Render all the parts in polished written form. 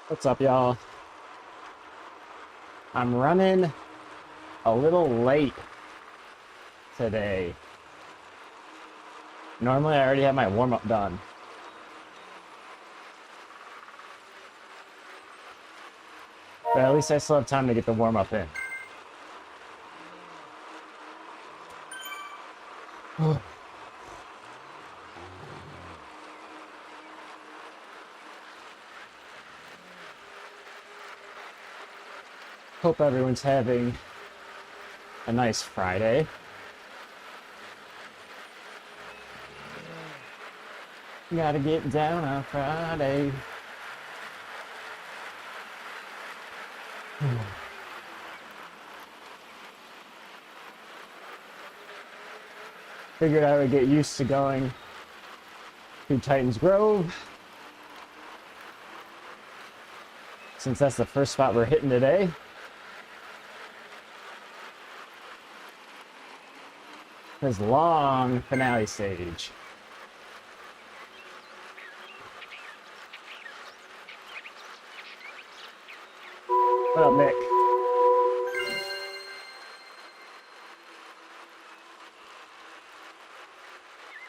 What's up, y'all? I'm running a little late today. Normally, I already have my warm-up done. But at least I still have time to get the warm-up in. Hope everyone's having a nice Friday. Gotta get down on Friday. Figured I would get used to going to Titans Grove, since that's the first spot we're hitting today. This long finale stage. What up, Nick?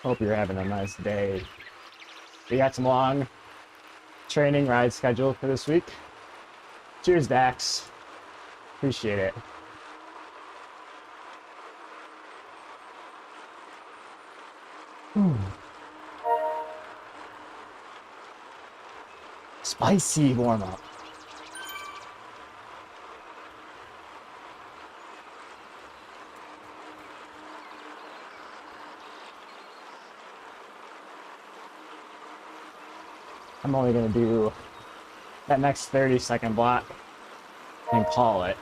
Hope you're having a nice day. We got some long training ride scheduled for this week. Cheers, Dax. Appreciate it. Spicy warm-up. I'm only going to do that next 30-second block and call it.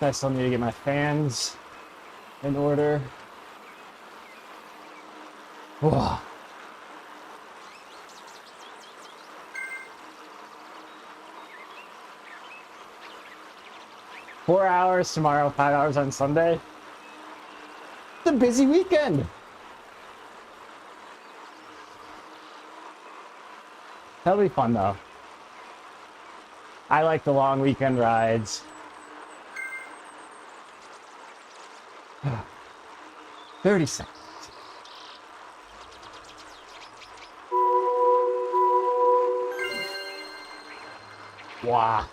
I still need to get my fans in order. Whoa. Four hours tomorrow, 5 hours on Sunday. It's a busy weekend. That'll be fun though. I like the long weekend rides. 30 seconds. Wow.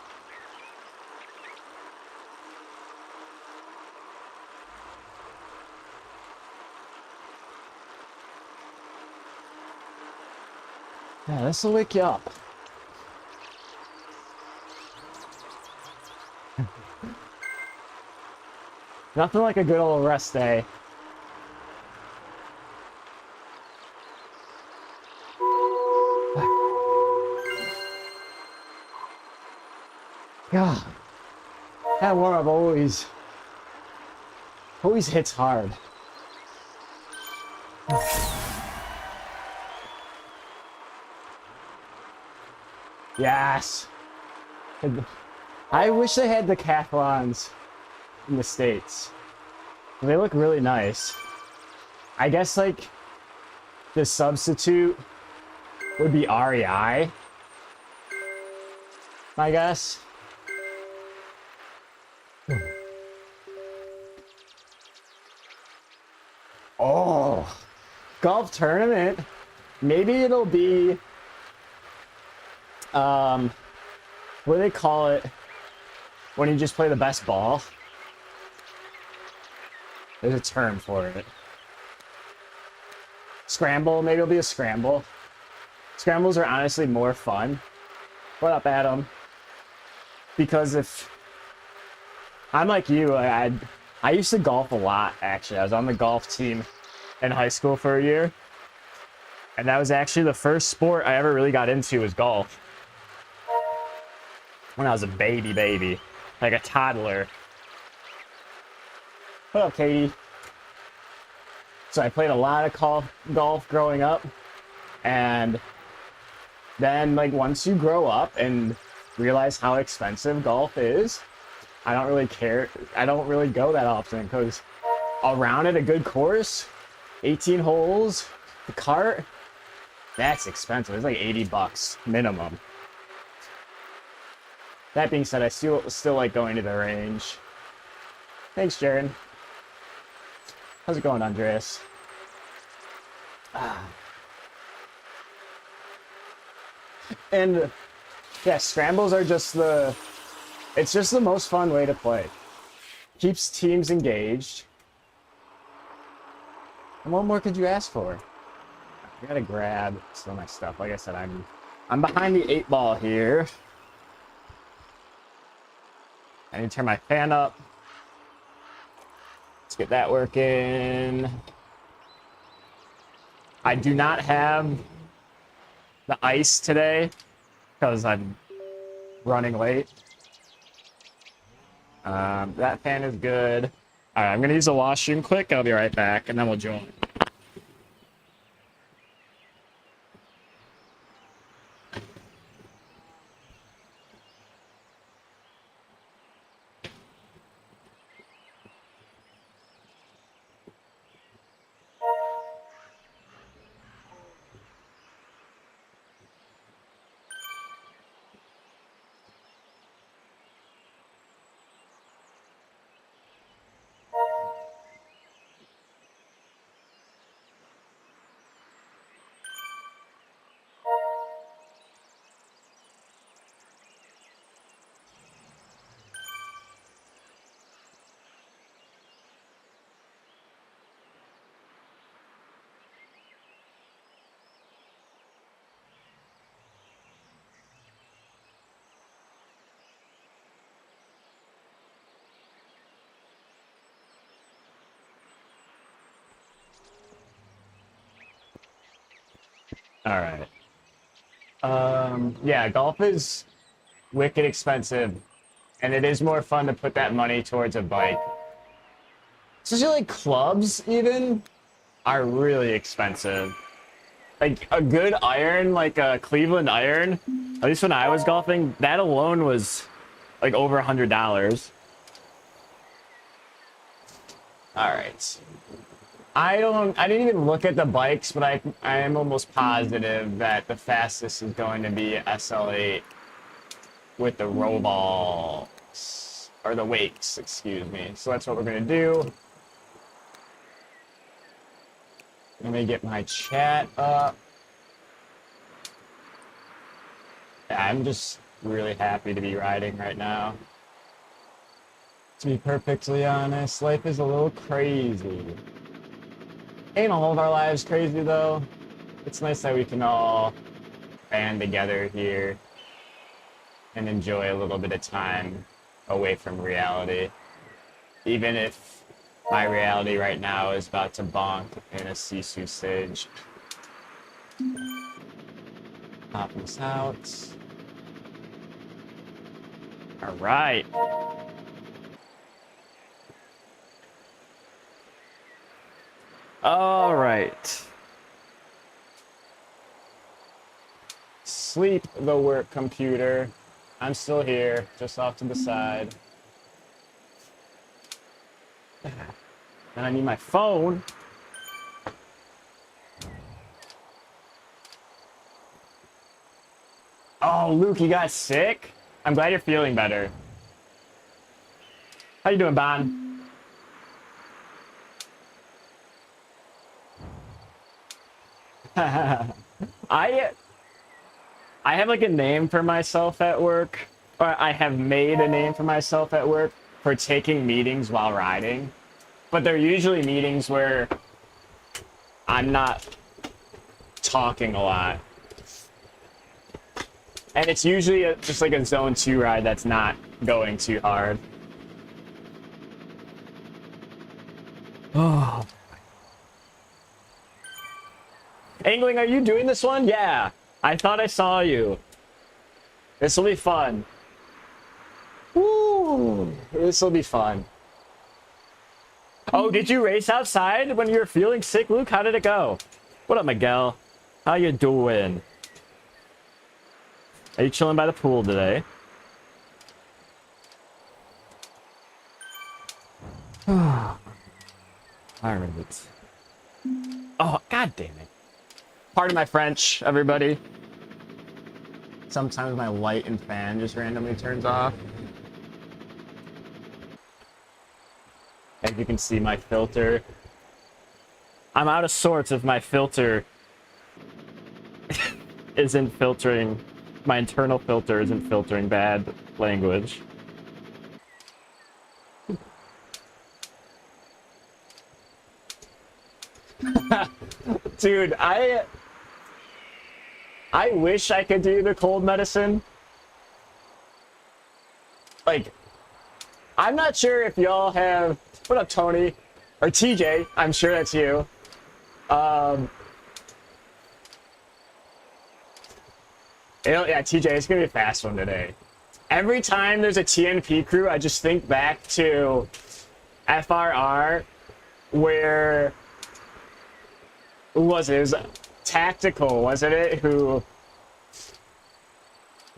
Yeah, this will wake you up. Nothing like a good old rest day. God, that warm-up always hits hard. Yes. I wish they had decathlons in the States. They look really nice. I guess like the substitute would be REI, I guess. Oh, golf tournament. Maybe it'll be what do they call it when you just play the best ball? There's a term for it. Scramble. Maybe it'll be a scramble. Scrambles are honestly more fun. What up, Adam? Because if I'm like you, I used to golf a lot, actually. I was on the golf team in high school for a year. And that was actually the first sport I ever really got into, was golf. When I was a baby, like a toddler. What up, Katie? So I played a lot of golf growing up. And then, like, once you grow up and realize how expensive golf is, I don't really care. I don't really go that often, because around at a good course, 18 holes, The cart, that's expensive. It's like 80 bucks minimum. That being said, I still like going to the range. Thanks, Jared. How's it going, Andreas? And yeah, scrambles are just it's just the most fun way to play. Keeps teams engaged. And what more could you ask for? I gotta grab some of my stuff. Like I said, I'm behind the 8-ball here. I need to turn my fan up. Let's get that working. I do not have the ice today because I'm running late. That fan is good. All right, I'm gonna use the washroom quick. I'll be right back, and then we'll join. All right. Yeah, golf is wicked expensive, and it is more fun to put that money towards a bike. Especially like clubs, even, are really expensive. Like a good iron, like a Cleveland iron, at least when I was golfing, that alone was like over $100. All right. I didn't even look at the bikes, but I am almost positive that the fastest is going to be SL8 with the row balls, or the wakes, excuse me. So that's what we're gonna do. Let me get my chat up. Yeah, I'm just really happy to be riding right now. To be perfectly honest, life is a little crazy. Ain't all of our lives crazy though. It's nice that we can all band together here and enjoy a little bit of time away from reality. Even if my reality right now is about to bonk in a SISU stage. Pop this out. All right. All right. Sleep the work computer. I'm still here, just off to the side. And I need my phone. Oh, Luke, you got sick? I'm glad you're feeling better. How you doing, Bon? I have like a name for myself at work, or I have made a name for myself at work for taking meetings while riding, but they're usually meetings where I'm not talking a lot. And it's usually just like a zone 2 ride that's not going too hard. Oh. Angling, are you doing this one? Yeah. I thought I saw you. This will be fun. Woo! This will be fun. Oh, did you race outside when you were feeling sick, Luke? How did it go? What up, Miguel? How you doing? Are you chilling by the pool today? All right. Oh, god damn it. Pardon my French, everybody. Sometimes my light and fan just randomly turns off. As you can see, my filter. I'm out of sorts if my filter isn't filtering. My internal filter isn't filtering bad language. Dude, I wish I could do the cold medicine. Like, I'm not sure if y'all have... What up, Tony? Or TJ, I'm sure that's you. Yeah, TJ, it's gonna be a fast one today. Every time there's a TNP crew, I just think back to FRR, where... Who was it? It was Tactical, wasn't it? Who...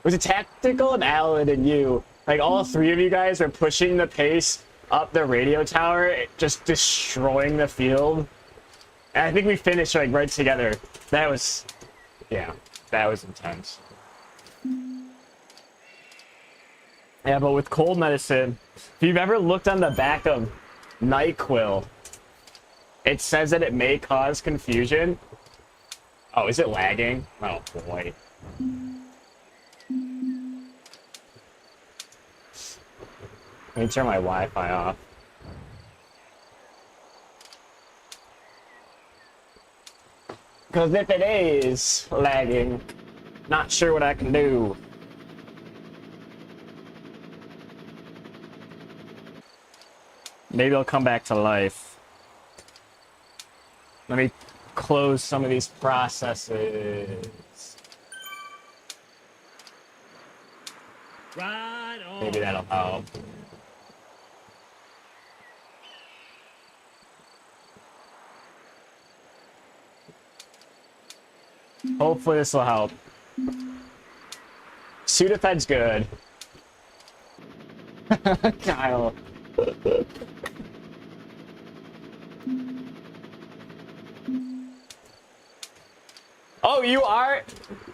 Was it Tactical and Alan and you? Like, all three of you guys are pushing the pace up the radio tower, just destroying the field. And I think we finished, like, right together. That was... Yeah, that was intense. Yeah, but with cold medicine, if you've ever looked on the back of NyQuil, it says that it may cause confusion. Oh, is it lagging? Oh, boy. Let me turn my Wi-Fi off. Because if it is lagging, not sure what I can do. Maybe I'll come back to life. Let me close some of these processes. Right on. Maybe that'll help. Hopefully this will help. Sudafed's good. Kyle. Oh, you are?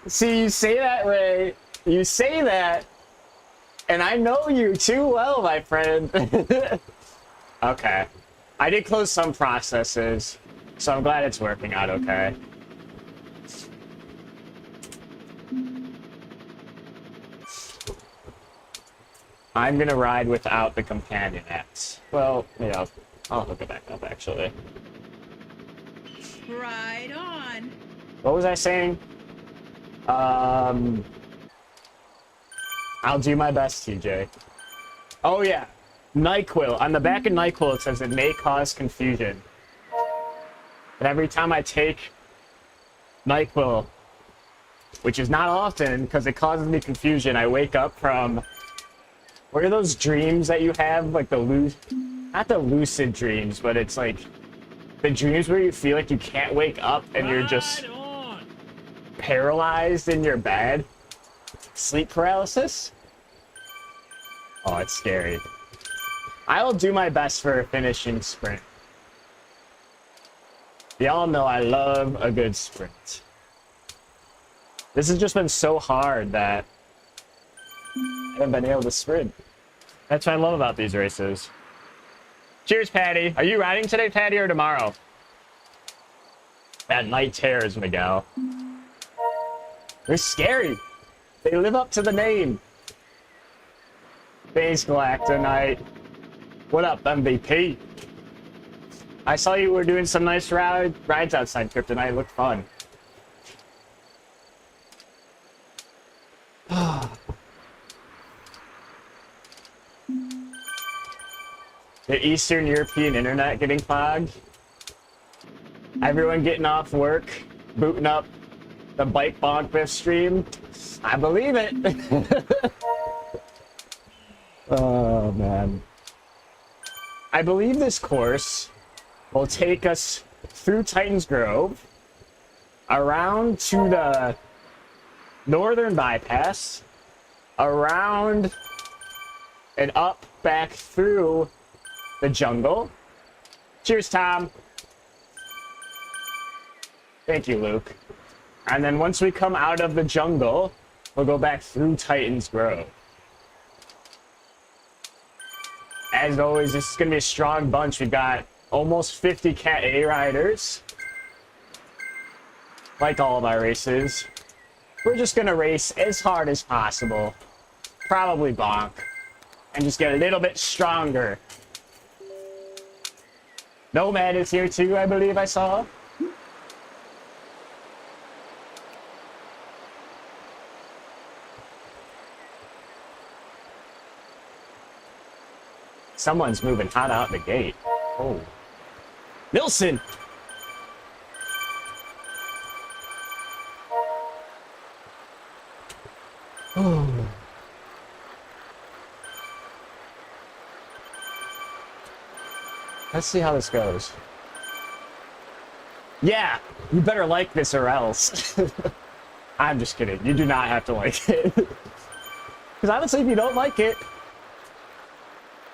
See, you say that, Ray. You say that. And I know you too well, my friend. Okay. I did close some processes, so I'm glad it's working out okay. I'm gonna ride without the companion apps. Well, you know, I'll hook it back up, actually. Right on. What was I saying? I'll do my best, TJ. Oh, yeah. NyQuil. On the back of NyQuil, it says it may cause confusion. But every time I take NyQuil, which is not often because it causes me confusion, I wake up from... What are those dreams that you have? Like the not the lucid dreams, but it's like the dreams where you feel like you can't wake up and you're just paralyzed in your bed. Sleep paralysis? Oh, it's scary. I'll do my best for a finishing sprint. Y'all know I love a good sprint. This has just been so hard that I haven't been able to sprint. That's what I love about these races. Cheers, Patty. Are you riding today, Patty, or tomorrow? That night terrors, Miguel. They're scary. They live up to the name. Thanks, Galactonite. What up, MVP? I saw you were doing some nice rides outside Kryptonite. It looked fun. The Eastern European internet getting clogged. Everyone getting off work, booting up the BikeBonkBiff stream. I believe it. Oh, man. I believe this course will take us through Titans Grove, around to the northern bypass, around and up back through the jungle. Cheers, Tom. Thank you, Luke. And then once we come out of the jungle, we'll go back through Titan's Grove. As always, this is going to be a strong bunch. We've got almost 50 Cat A riders. Like all of our races. We're just going to race as hard as possible. Probably bonk. And just get a little bit stronger. Nomad is here too, I believe I saw. Someone's moving hot out the gate. Oh. Nilsson! Oh. Let's see how this goes. Yeah, you better like this or else. I'm just kidding. You do not have to like it. Because honestly, if you don't like it,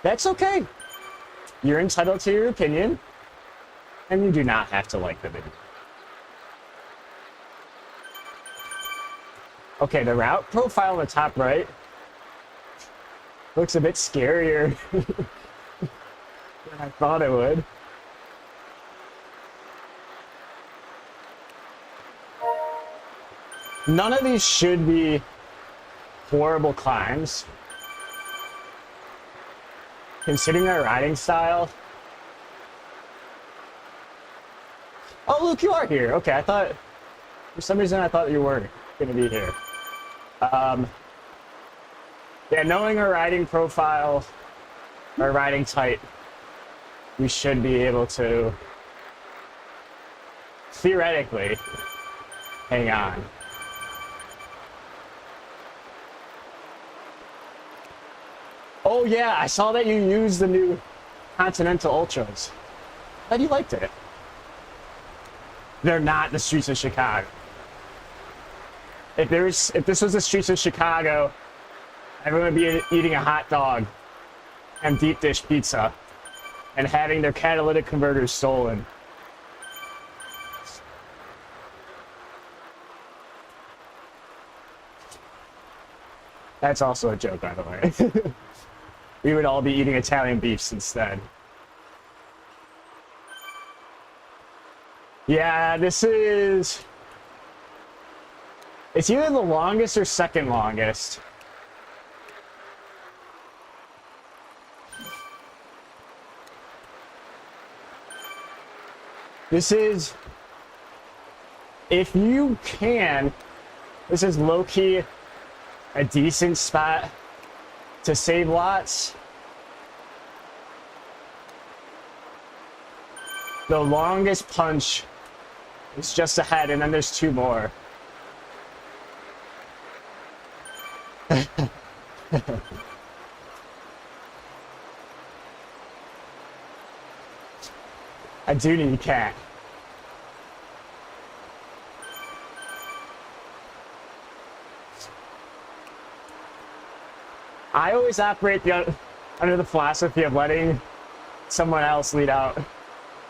that's okay. You're entitled to your opinion, and you do not have to like the video. Okay, the route profile on the top right looks a bit scarier than I thought it would. None of these should be horrible climbs. Considering our riding style. Oh, Luke, you are here. Okay, I thought, for some reason, I thought you weren't going to be here. Yeah, knowing our riding profile, our riding type, we should be able to, theoretically, hang on. Oh yeah, I saw that you used the new Continental Ultras. Glad you liked it. They're not the streets of Chicago. If this was the streets of Chicago, everyone would be eating a hot dog and deep dish pizza and having their catalytic converters stolen. That's also a joke, by the way. We would all be eating Italian beefs instead. Yeah, this is... It's either the longest or second longest. This is... If you can, this is low-key a decent spot to save lots. The longest punch is just ahead, and then there's two more. I do need a cat. I always operate under the philosophy of letting someone else lead out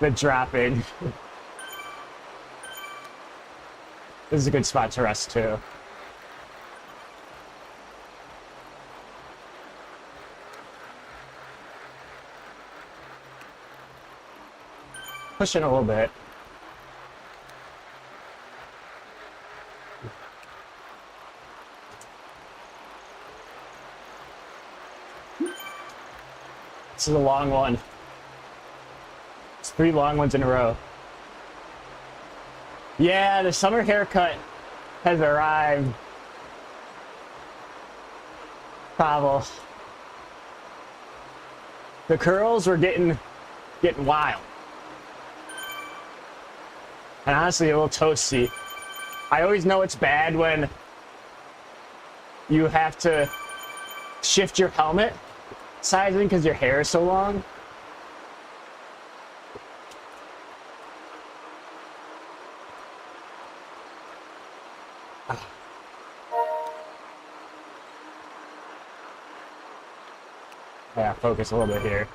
the dropping. This is a good spot to rest too. Push in a little bit. This is a long one. It's 3 long ones in a row. Yeah, the summer haircut has arrived. Pavel. The curls were getting wild. And honestly, a little toasty. I always know it's bad when you have to shift your helmet sizing because your hair is so long. Yeah, focus a little bit here.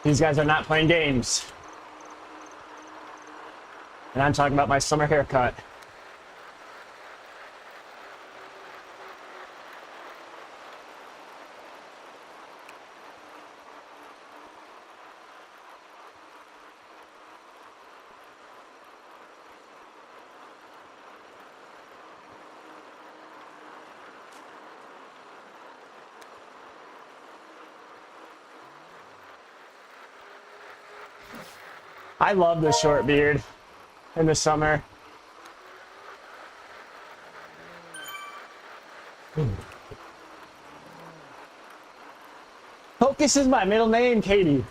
These guys are not playing games. And I'm talking about my summer haircut. I love the short beard in the summer. Focus is my middle name, Katie.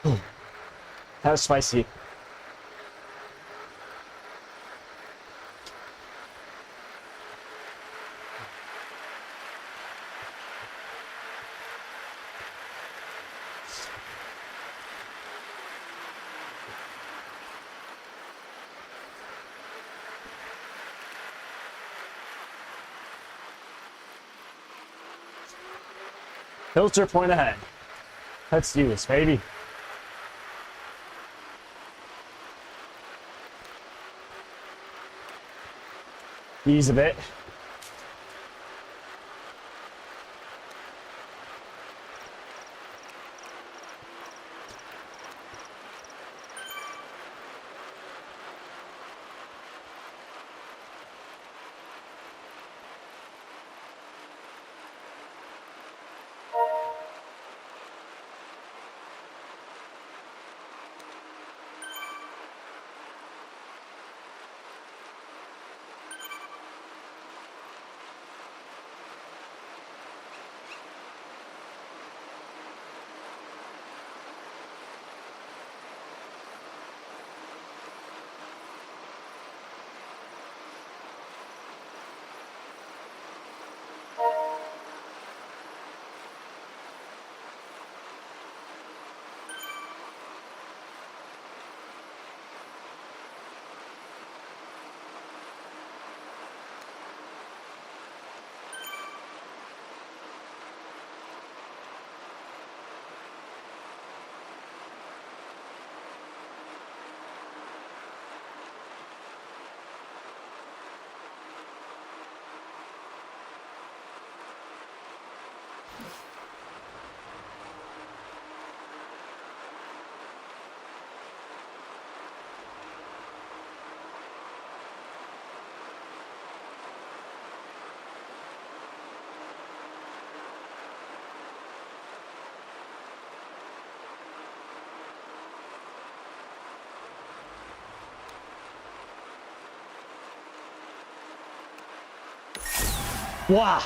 That was spicy. Filter point ahead. Let's do this, baby. Ease a bit. Wow.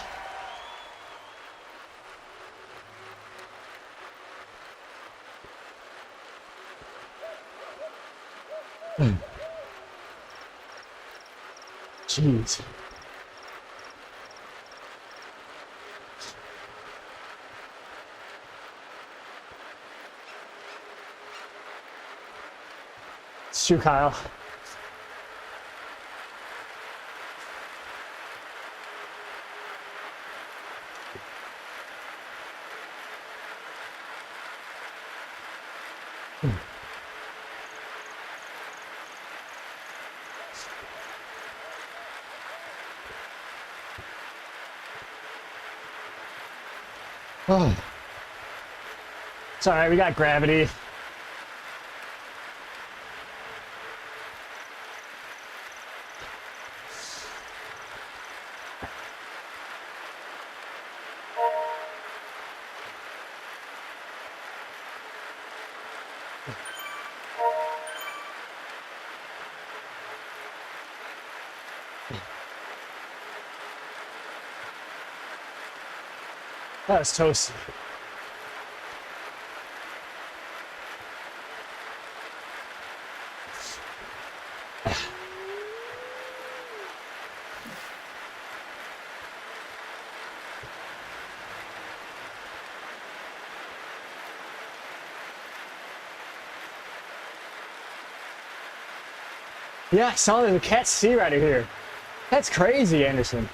Jeez. It's true, Kyle. Oh. It's all right, we got gravity. That was toasty. Yeah, I saw the cat C right here. That's crazy, Anderson.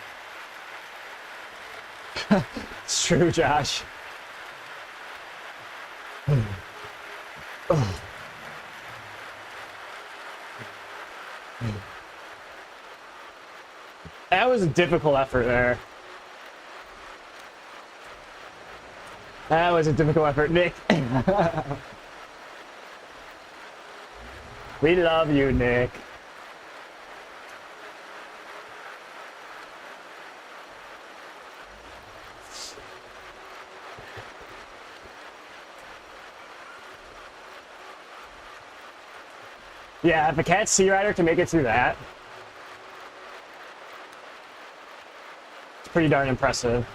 It's true, Josh. That was a difficult effort there. That was a difficult effort, Nick. We love you, Nick. Yeah, if a Cat Sea Rider can make it through that, it's pretty darn impressive.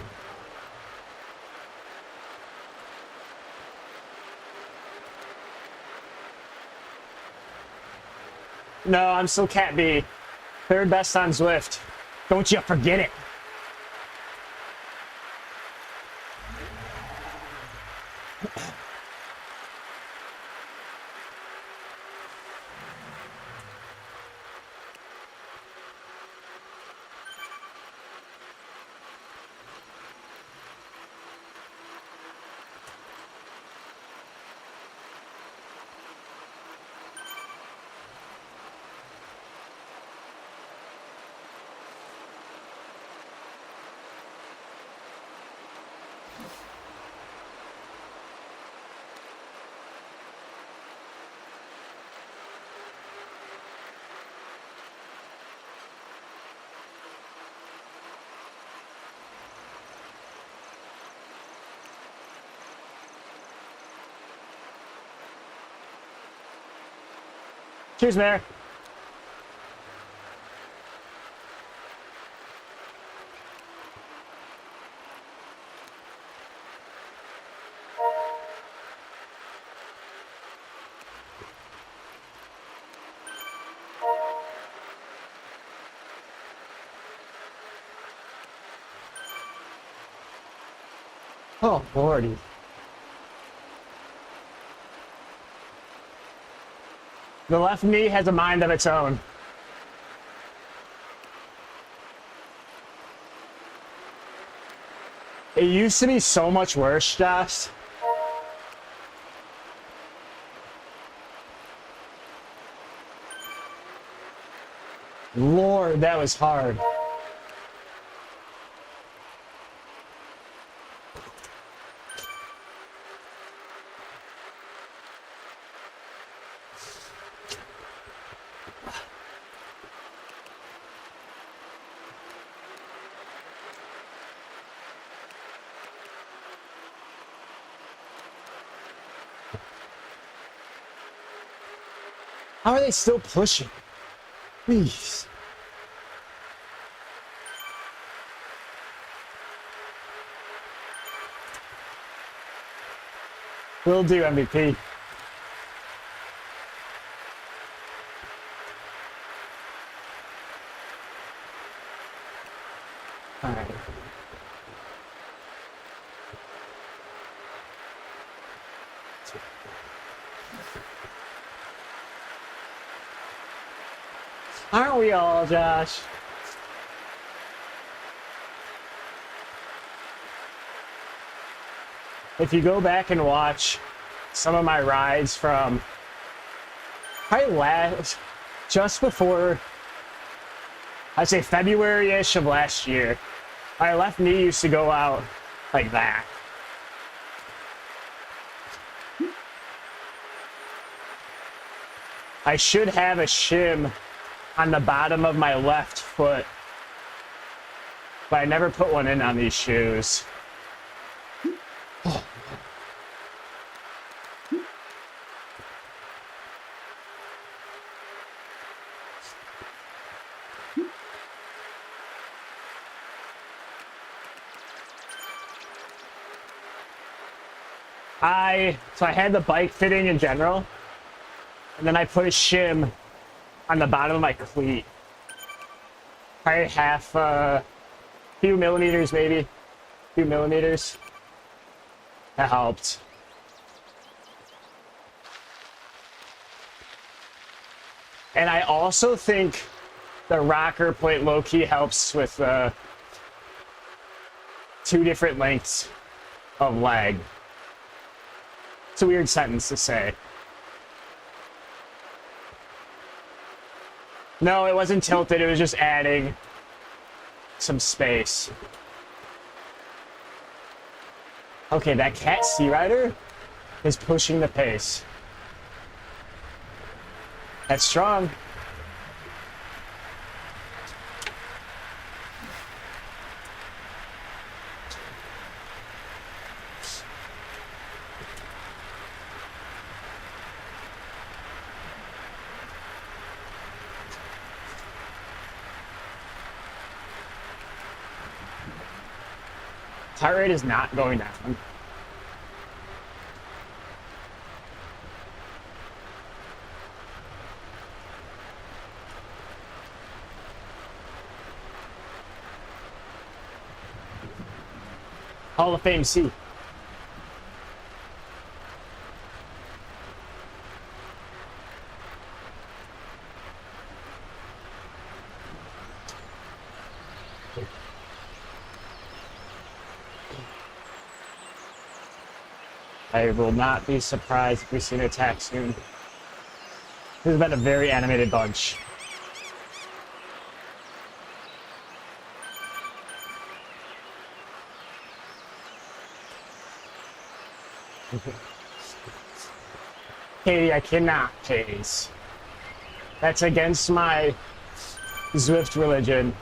No, I'm still Cat B. Third best on Zwift. Don't you forget it. Cheers, Mayor. Oh, Lordy. The left knee has a mind of its own. It used to be so much worse, Josh. Lord, that was hard. How are they still pushing? Please. Will do, MVP. All right. Aren't we all, Josh? If you go back and watch some of my rides from probably just before, I'd say February-ish of last year, my left knee used to go out like that. I should have a shim on the bottom of my left foot, but I never put one in on these shoes. Oh. So I had the bike fitting in general, and then I put a shim on the bottom of my cleat. Probably half, few millimeters maybe, few millimeters. That helped. And I also think the rocker plate low-key helps with two different lengths of leg. It's a weird sentence to say. No, it wasn't tilted. It was just adding some space. Okay, that cat sea rider is pushing the pace. That's strong. Heart rate is not going down. Hall of Fame C. I will not be surprised if we see an attack soon. This has been a very animated bunch. Katie, I cannot pace. That's against my Zwift religion.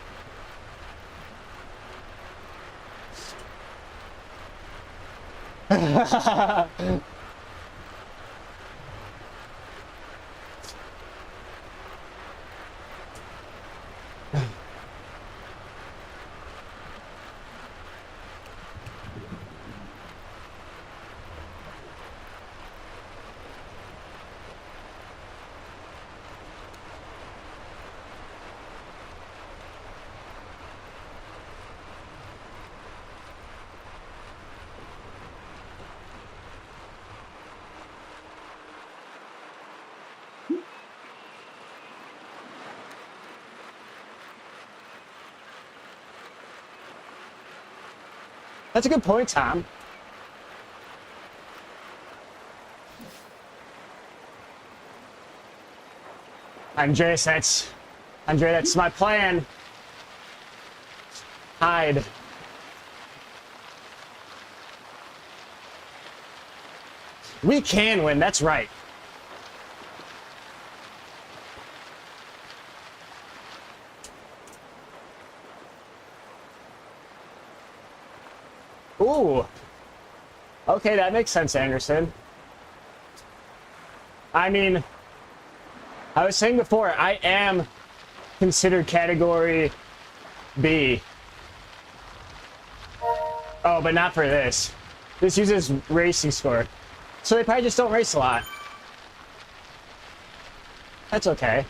That's a good point, Tom. Andreas, that's my plan. Hide. We can win, that's right. Ooh. Okay, that makes sense, Anderson. I mean, I was saying before, I am considered category B. Oh, but not for this. This uses racing score. So they probably just don't race a lot. That's okay.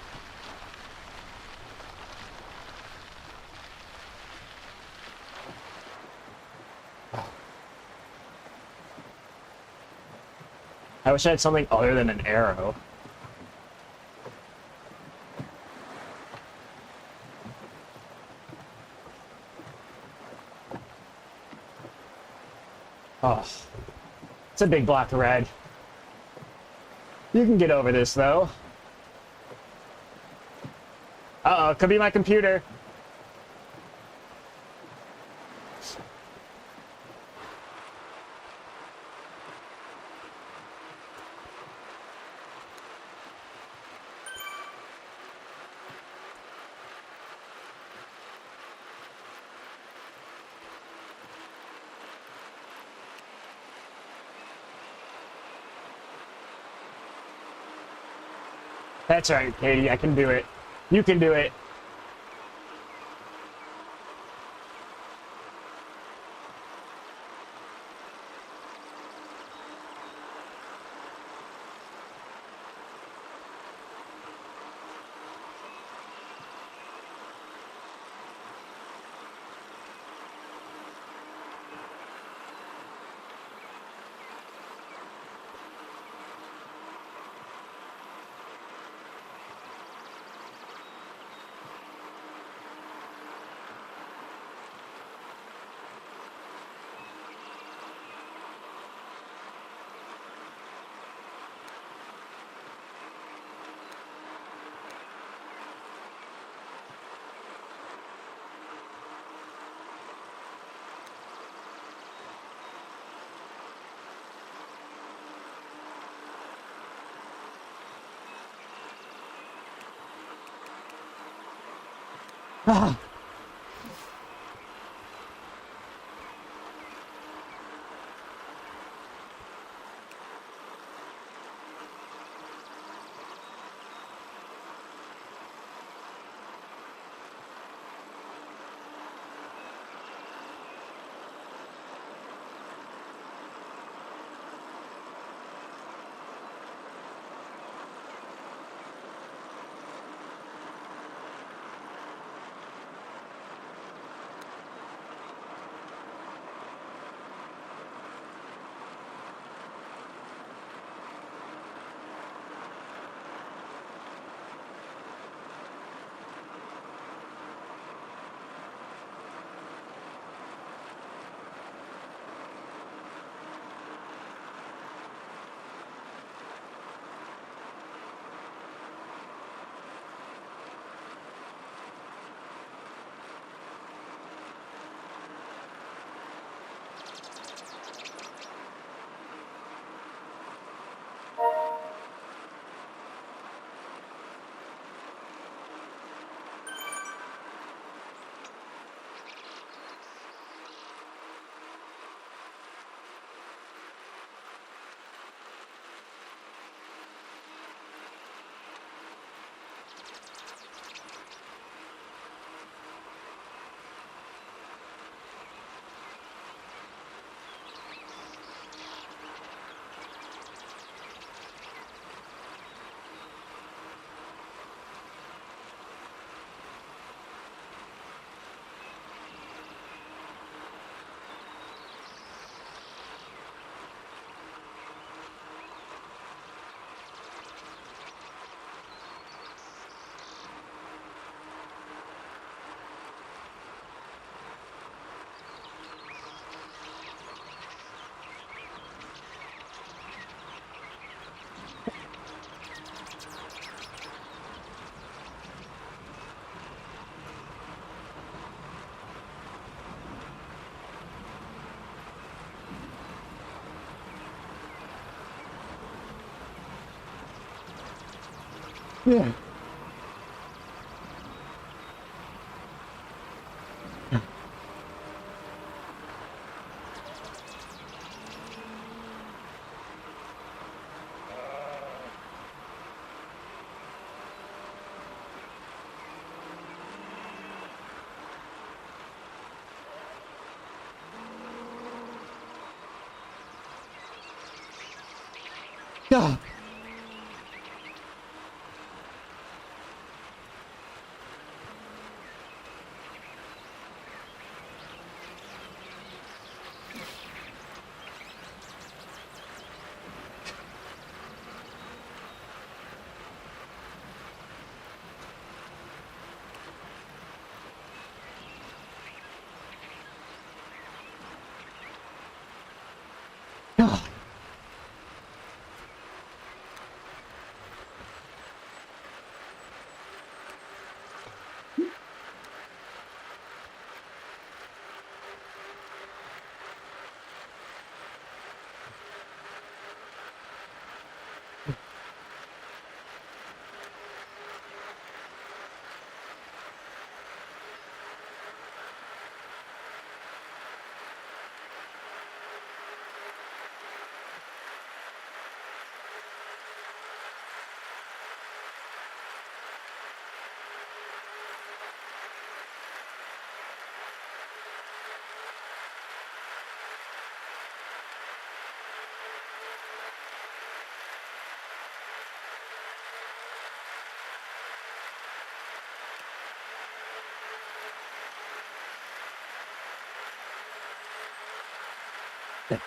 I wish I had something other than an arrow. Oh, it's a big block of red. You can get over this, though. Uh-oh, could be my computer. That's right, Katie. I can do it. You can do it. Ah. Yeah. Yeah. Yeah.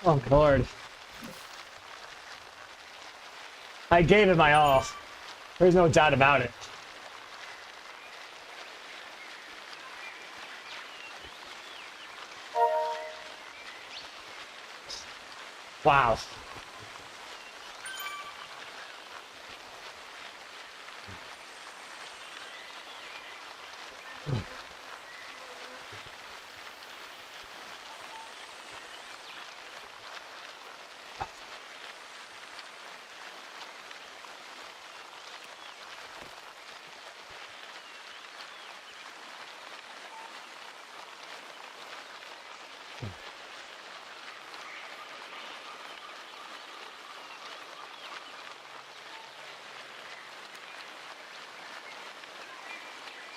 Oh, Lord. I gave it my all. There's no doubt about it. Wow.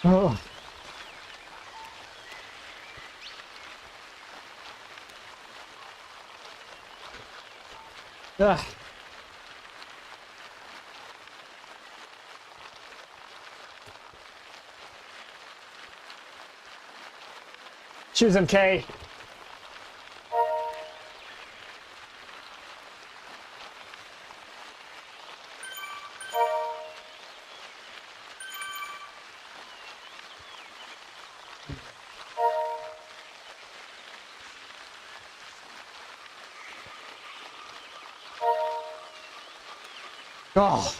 Oh. Ugh. Choose MK. Oh.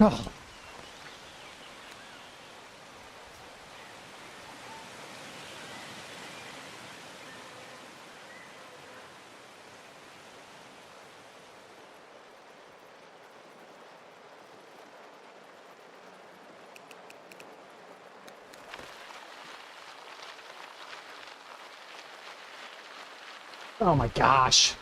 Oh. Oh my gosh.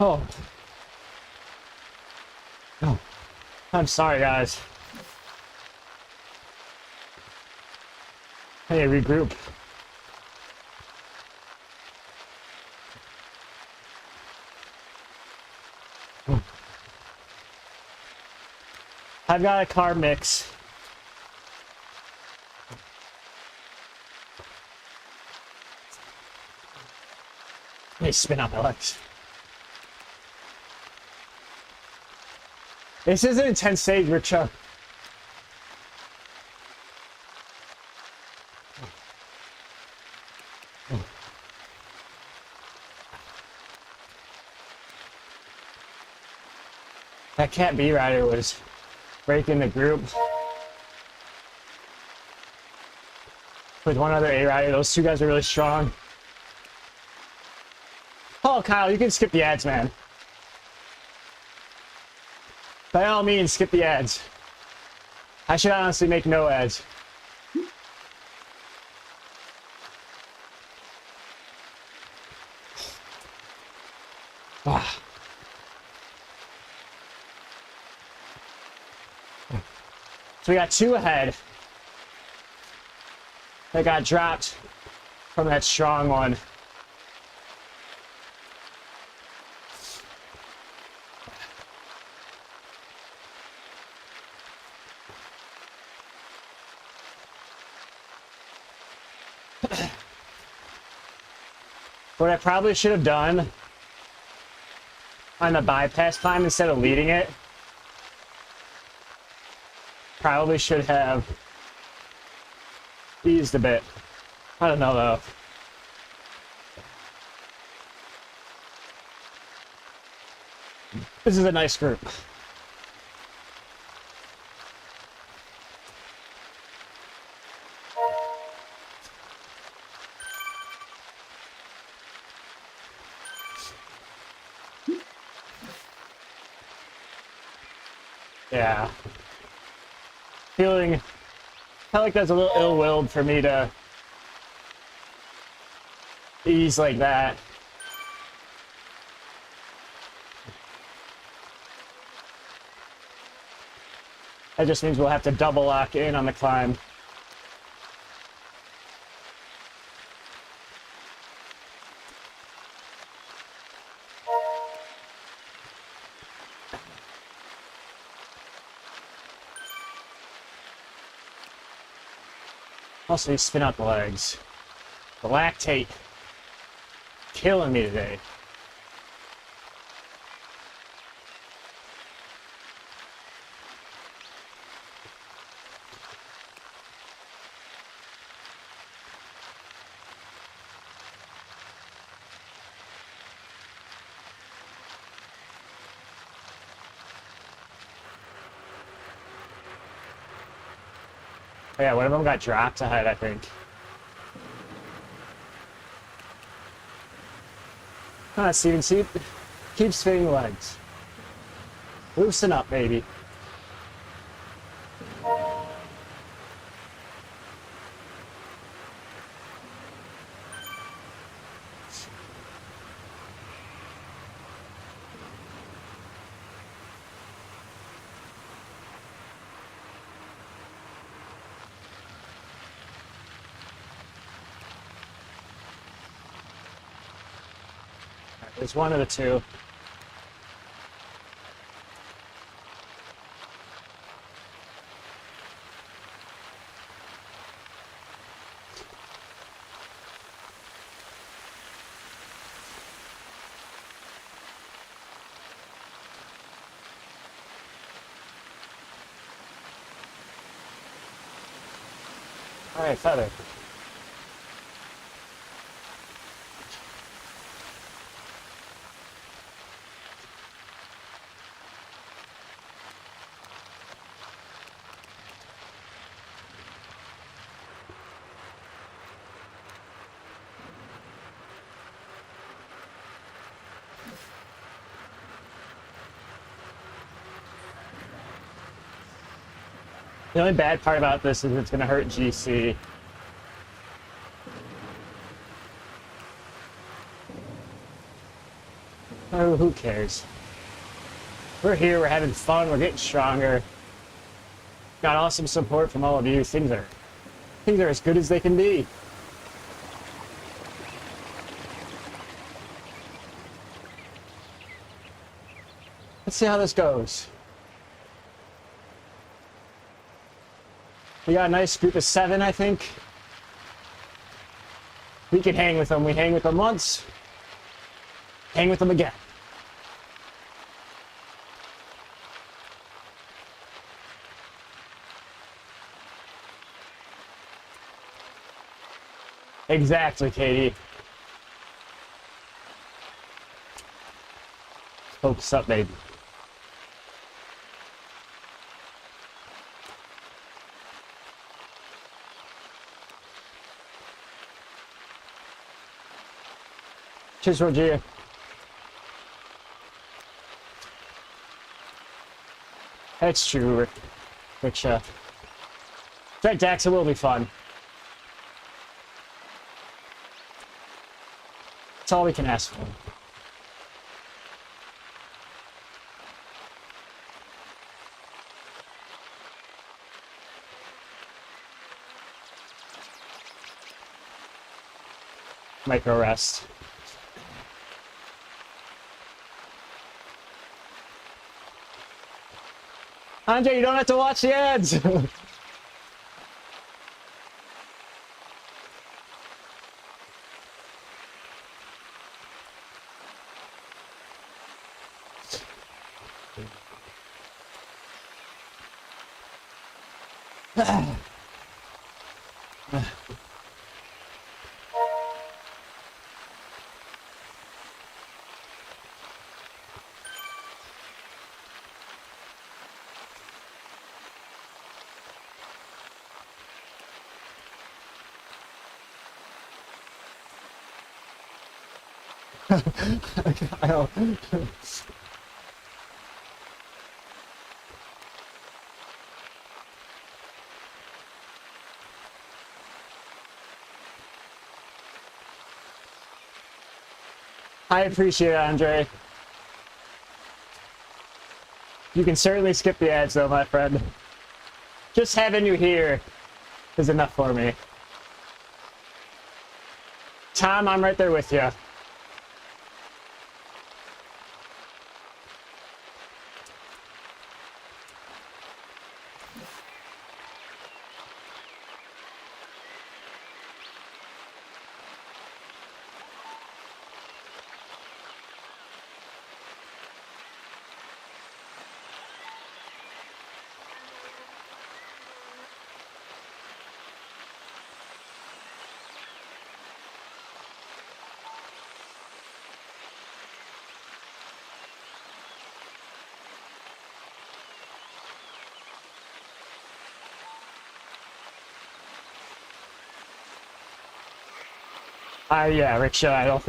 Oh. Oh. I'm sorry, guys. Hey, regroup. I've got a car mix. Let me spin out my legs. This is an intense stage, Richa. That Cat B rider was breaking the group with one other A rider. Those two guys are really strong. Oh, Kyle, you can skip the ads, man. By all means, skip the ads. I should honestly make no ads. Ah. So we got two ahead. They got dropped from that strong one. What I probably should have done on the bypass climb instead of leading it, probably should have eased a bit. I don't know though. This is a nice group. Yeah. I feel like that's a little ill-willed for me to ease like that. That just means we'll have to double lock in on the climb. Also, you spin out the legs. The lactate. Killing me today. Oh yeah, one of them got dropped ahead, I think. Ah, Steven, see, keep spinning legs. Loosen up, baby. There's one of the two. All right, Feather. The only bad part about this is it's going to hurt GC. Oh, who cares? We're here, we're having fun, we're getting stronger. Got awesome support from all of you. Things are as good as they can be. Let's see how this goes. We got a nice group of 7, I think. We can hang with them. We hang with them once. Hang with them again. Exactly, Katie. Focus up, baby. Cheers, Roger. That's true, Rich. Drag Dax, it will be fun. That's all we can ask for. Micro rest. Andre, you don't have to watch the ads. Kyle. I appreciate it, Andre. You can certainly skip the ads, though, my friend. Just having you here is enough for me. Tom, I'm right there with you. Yeah, rickshaw. I don't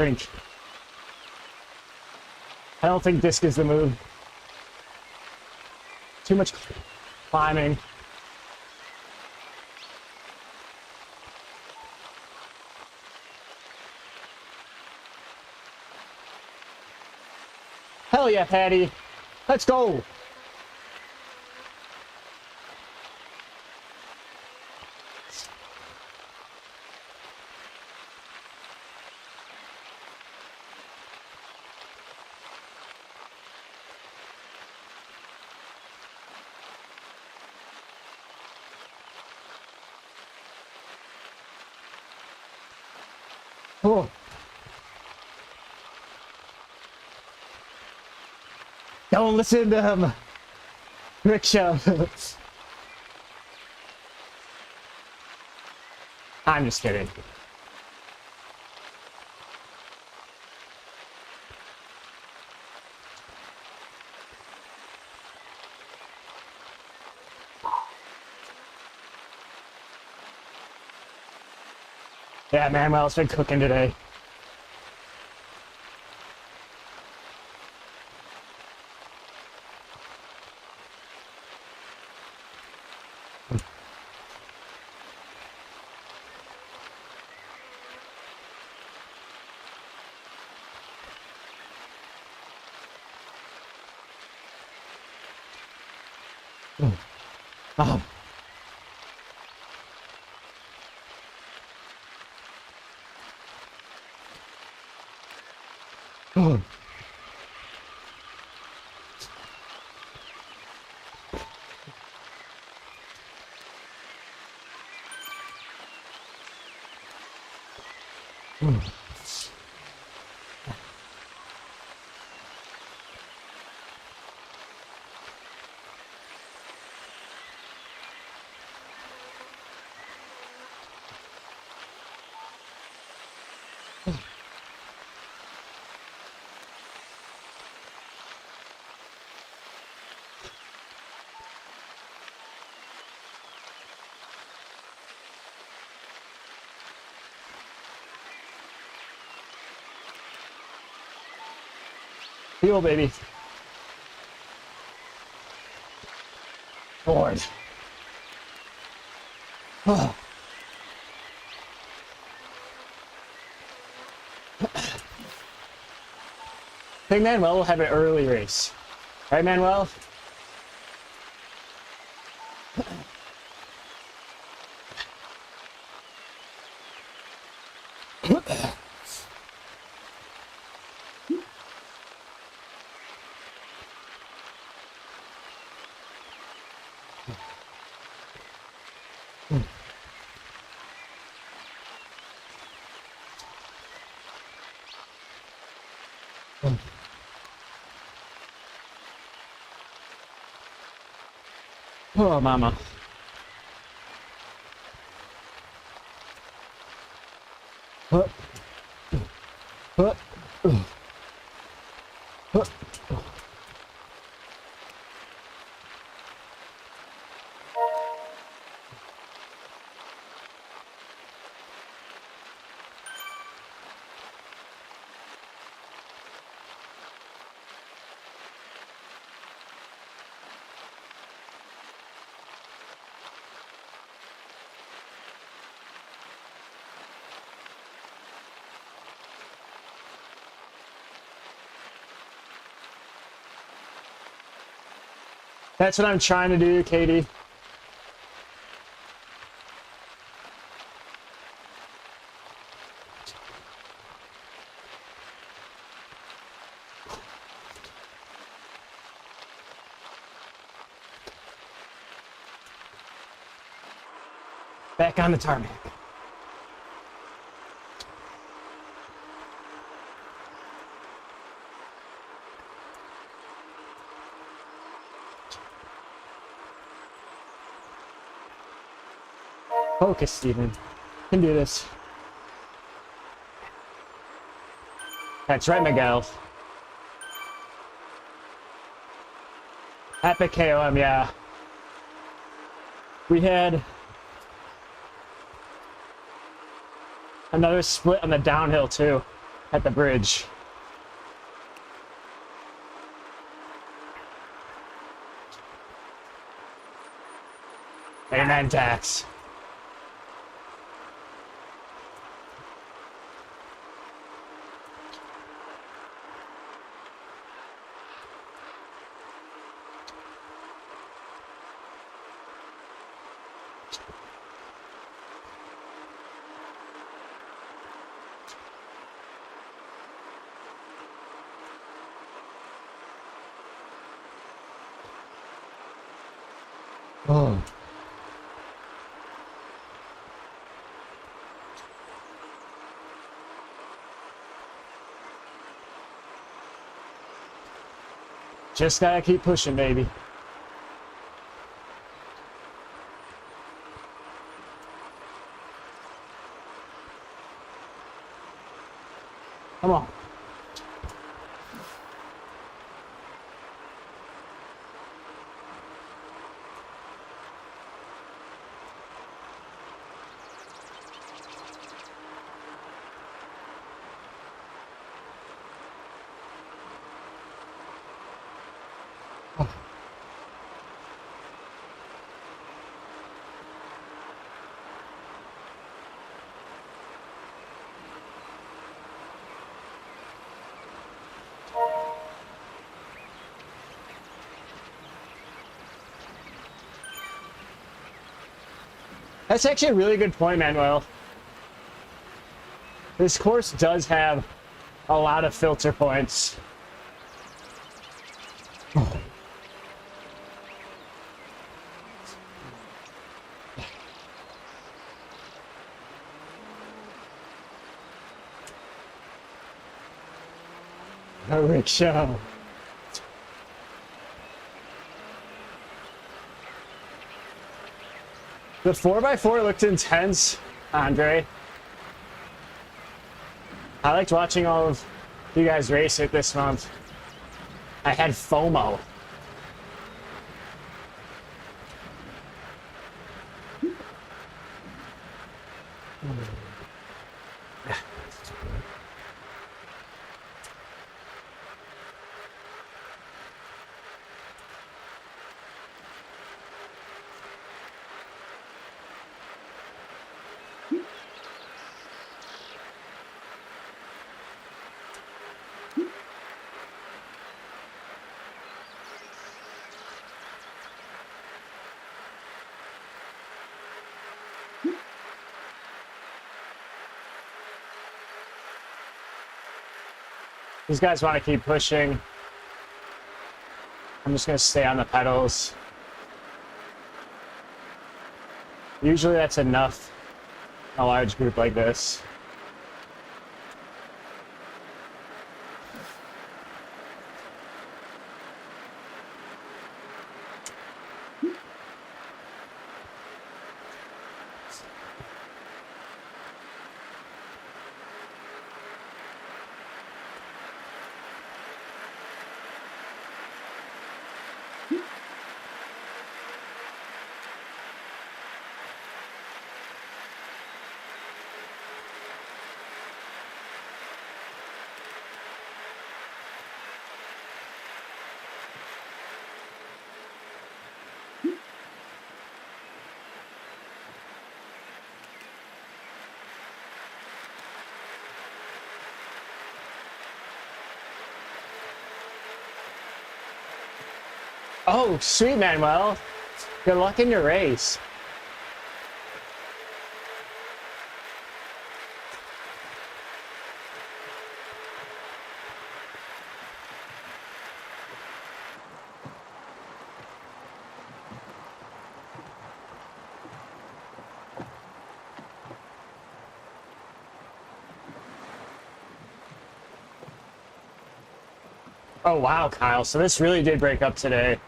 think disc is the move. Too much climbing. Hell yeah, Patty. Let's go. Oh. Don't listen to him. Rickshaw. I'm just kidding. Yeah, Manuel's been cooking today. Oh. Oh. Fuel, baby. Lord. Oh. I think Manuel will have an early race. Right, Manuel? Oh, mama. Huh. Huh. Huh. That's what I'm trying to do, Katie. Back on the tarmac. Focus, Steven. Can do this. That's right, Miguel. Epic KOM, yeah. We had another split on the downhill too, at the bridge. Amen, Dax. Oh. Just gotta keep pushing, baby. Come on. That's actually a really good point, Manuel. This course does have a lot of filter points. A rickshaw. The 4x4 looked intense, Andre. I liked watching all of you guys race it this month. I had FOMO. These guys want to keep pushing. I'm just going to stay on the pedals. Usually that's enough in a large group like this. Oh, sweet, Manuel. Good luck in your race. Oh, wow, Kyle. So this really did break up today.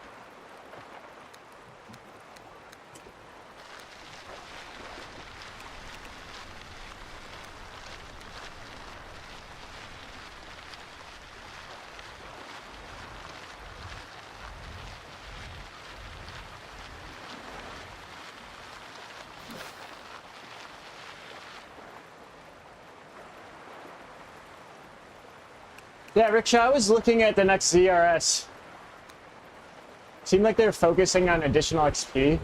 Yeah, Rickshaw, I was looking at the next ZRS. Seemed like they're focusing on additional XP.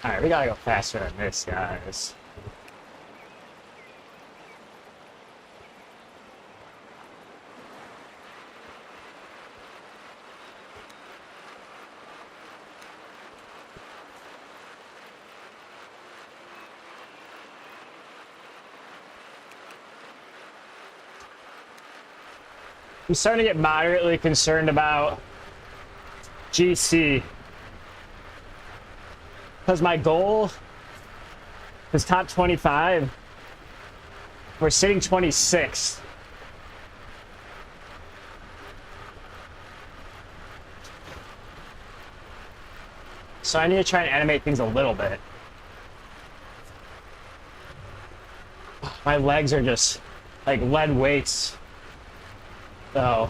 Alright, we gotta go faster than this, guys. I'm starting to get moderately concerned about GC. Because my goal is top 25. We're sitting 26th. So I need to try and animate things a little bit. My legs are just like lead weights. So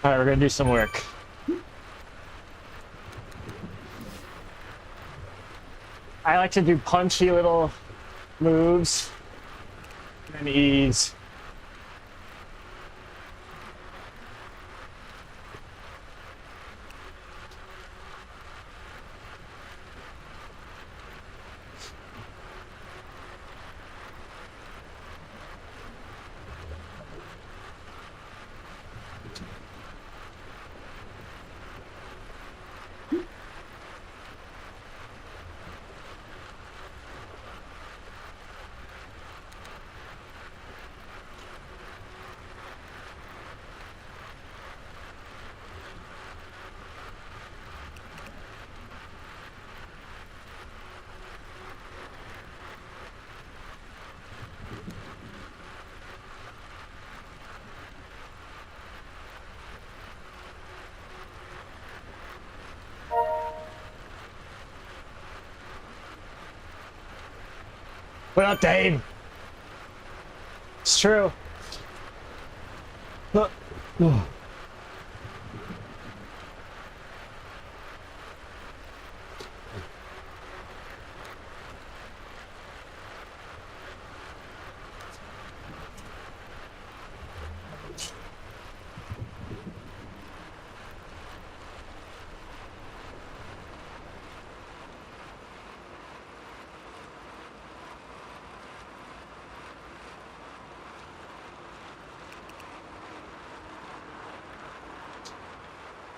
all right, we're gonna do some work. I like to do punchy little moves and ease. What up, Dave? It's true. Look.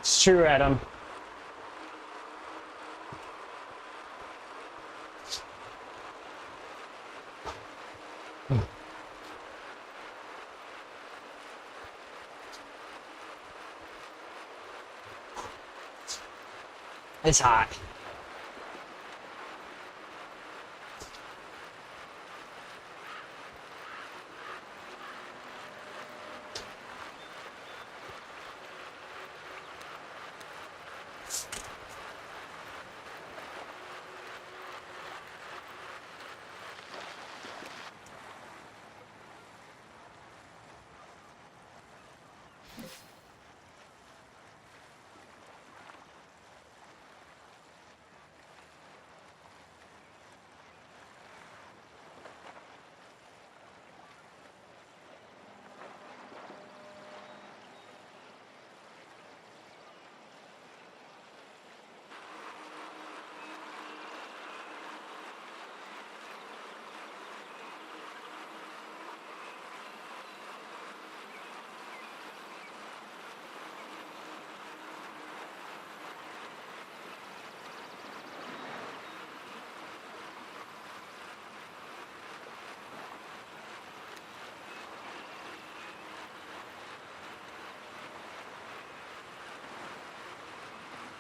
It's true, Adam. It's hot.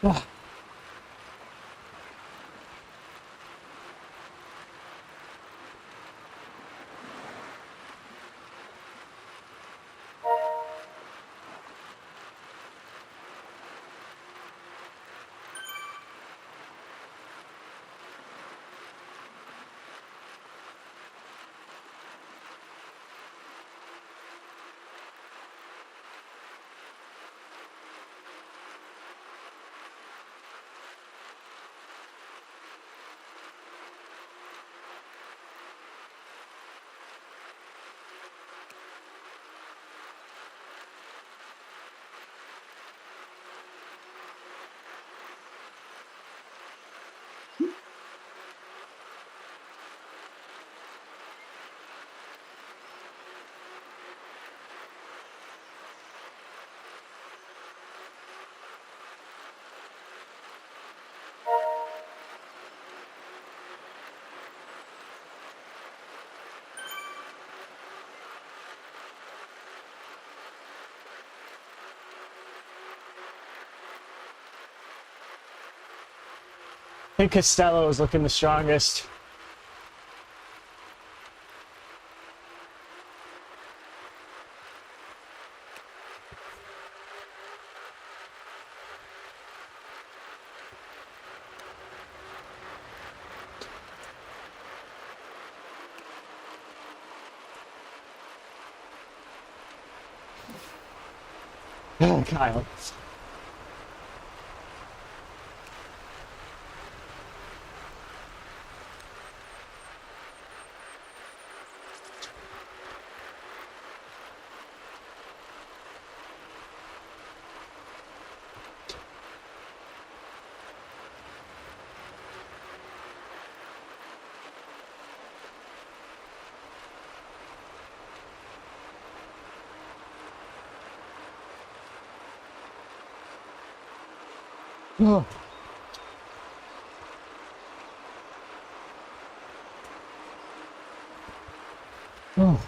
Ah. I think Costello is looking the strongest. Oh, Kyle. Oh. Oh.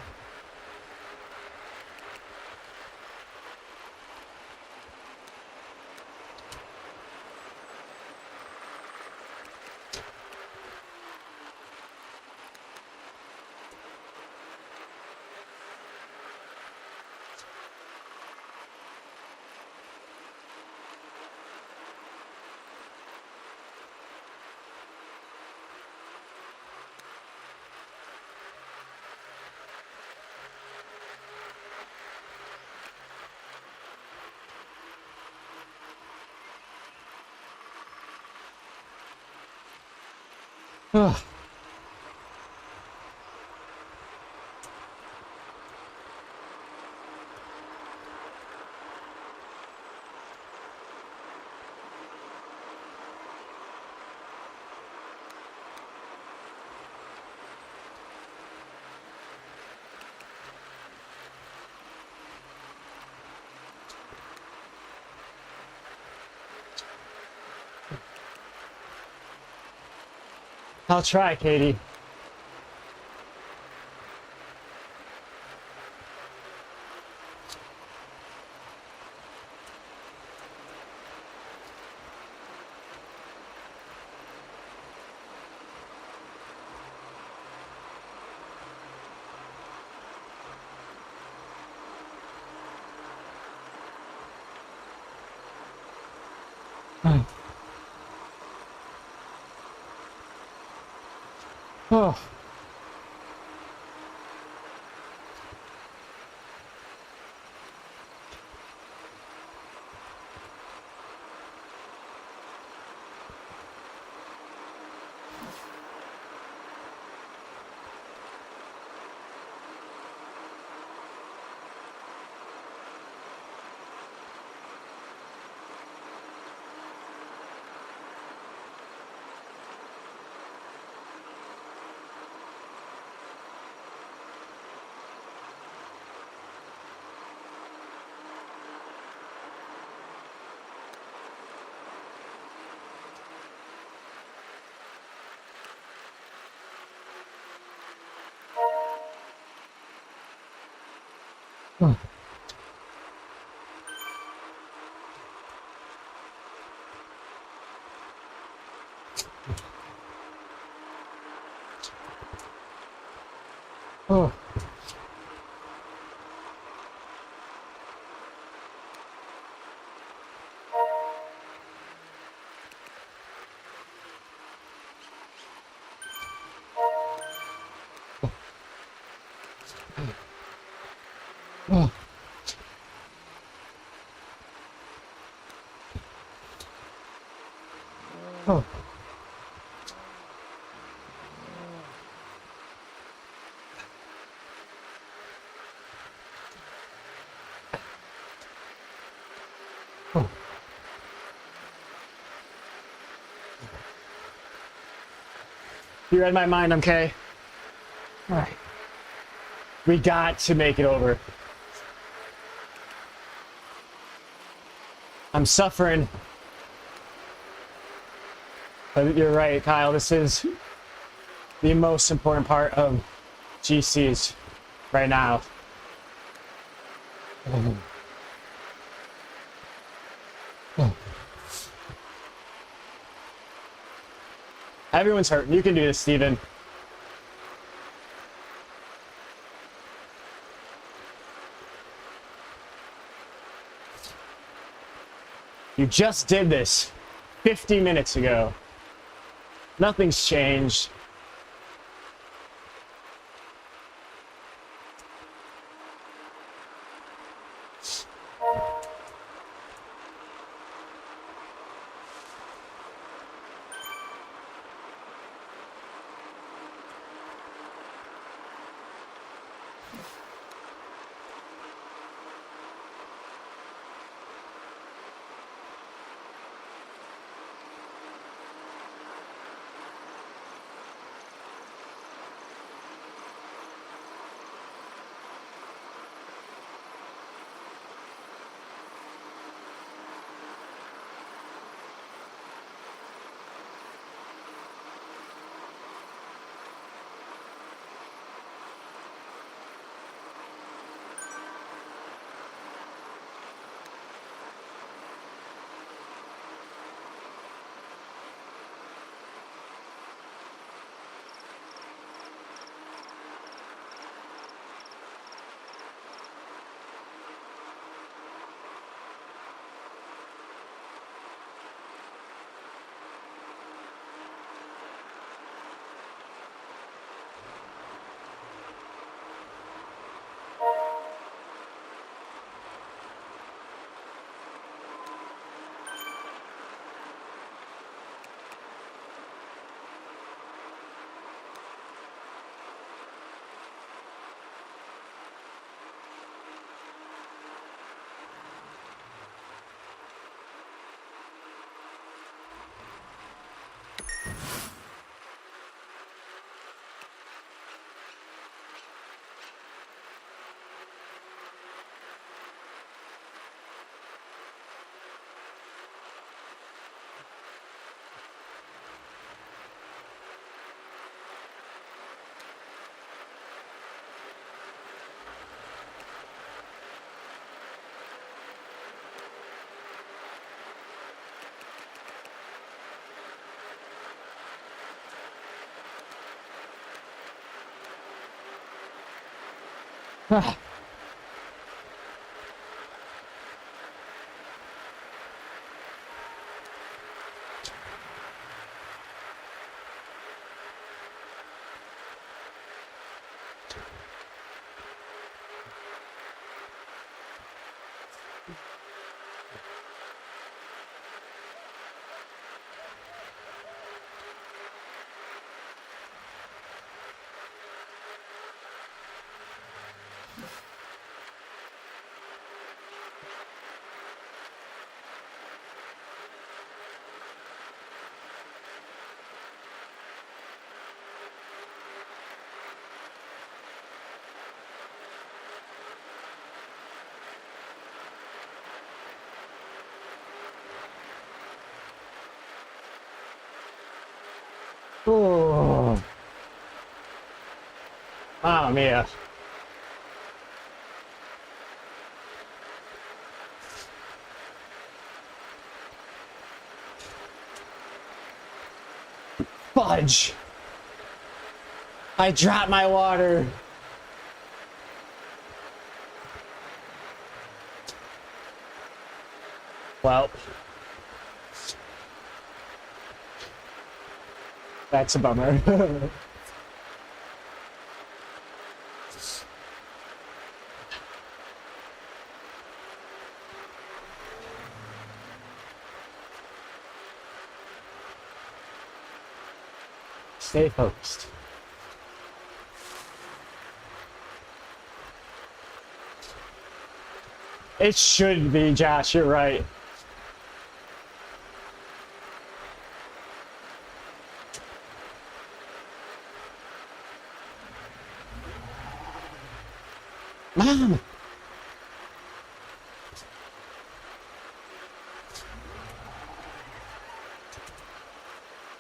Oh. I'll try, Katie. Oh. Oh. Oh. Oh. Oh. Oh. You read my mind, okay? All right. We got to make it over. I'm suffering. But you're right, Kyle. This is the most important part of GCs right now. Everyone's hurting. You can do this, Steven. You just did this 50 minutes ago. Nothing's changed. Oh, mamma mia. Fudge. I dropped my water. Well, that's a bummer. Stay focused. It should be, Josh, you're right. Mom!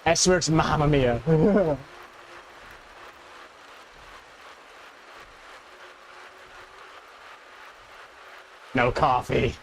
S-Works Mamma Mia. No coffee.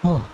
Oh.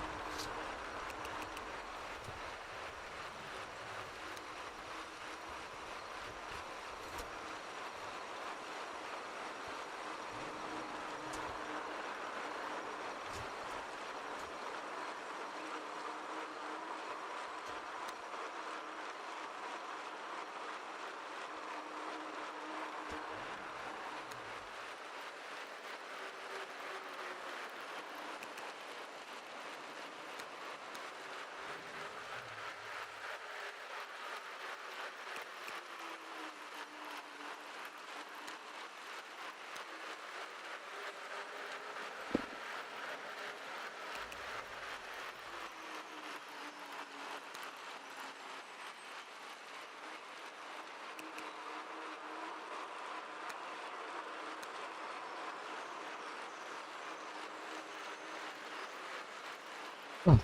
Oh.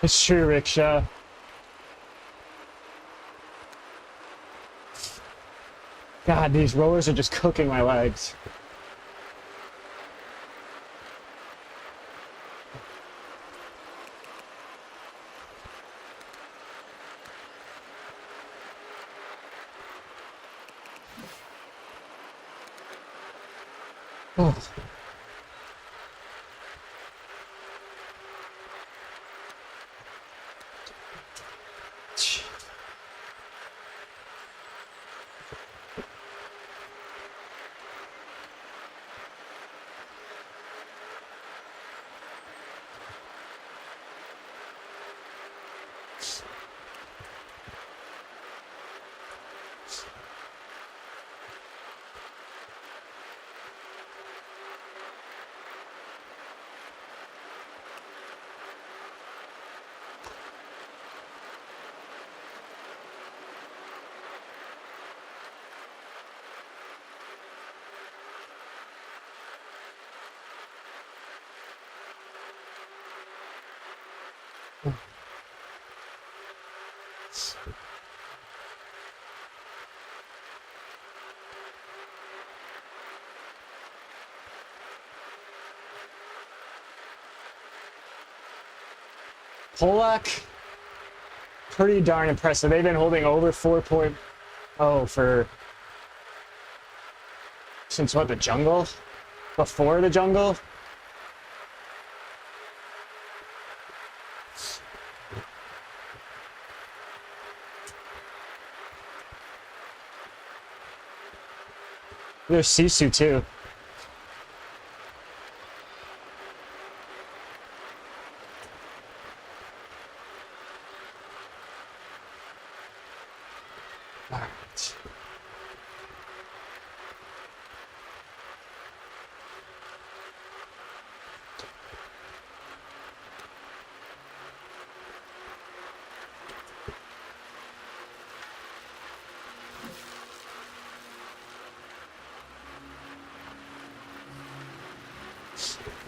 It's true, Rickshaw. God, these rollers are just cooking my legs. Oh. Polak, pretty darn impressive. They've been holding over 4.0 for since what, the jungle? Before the jungle? There's SISU too. course.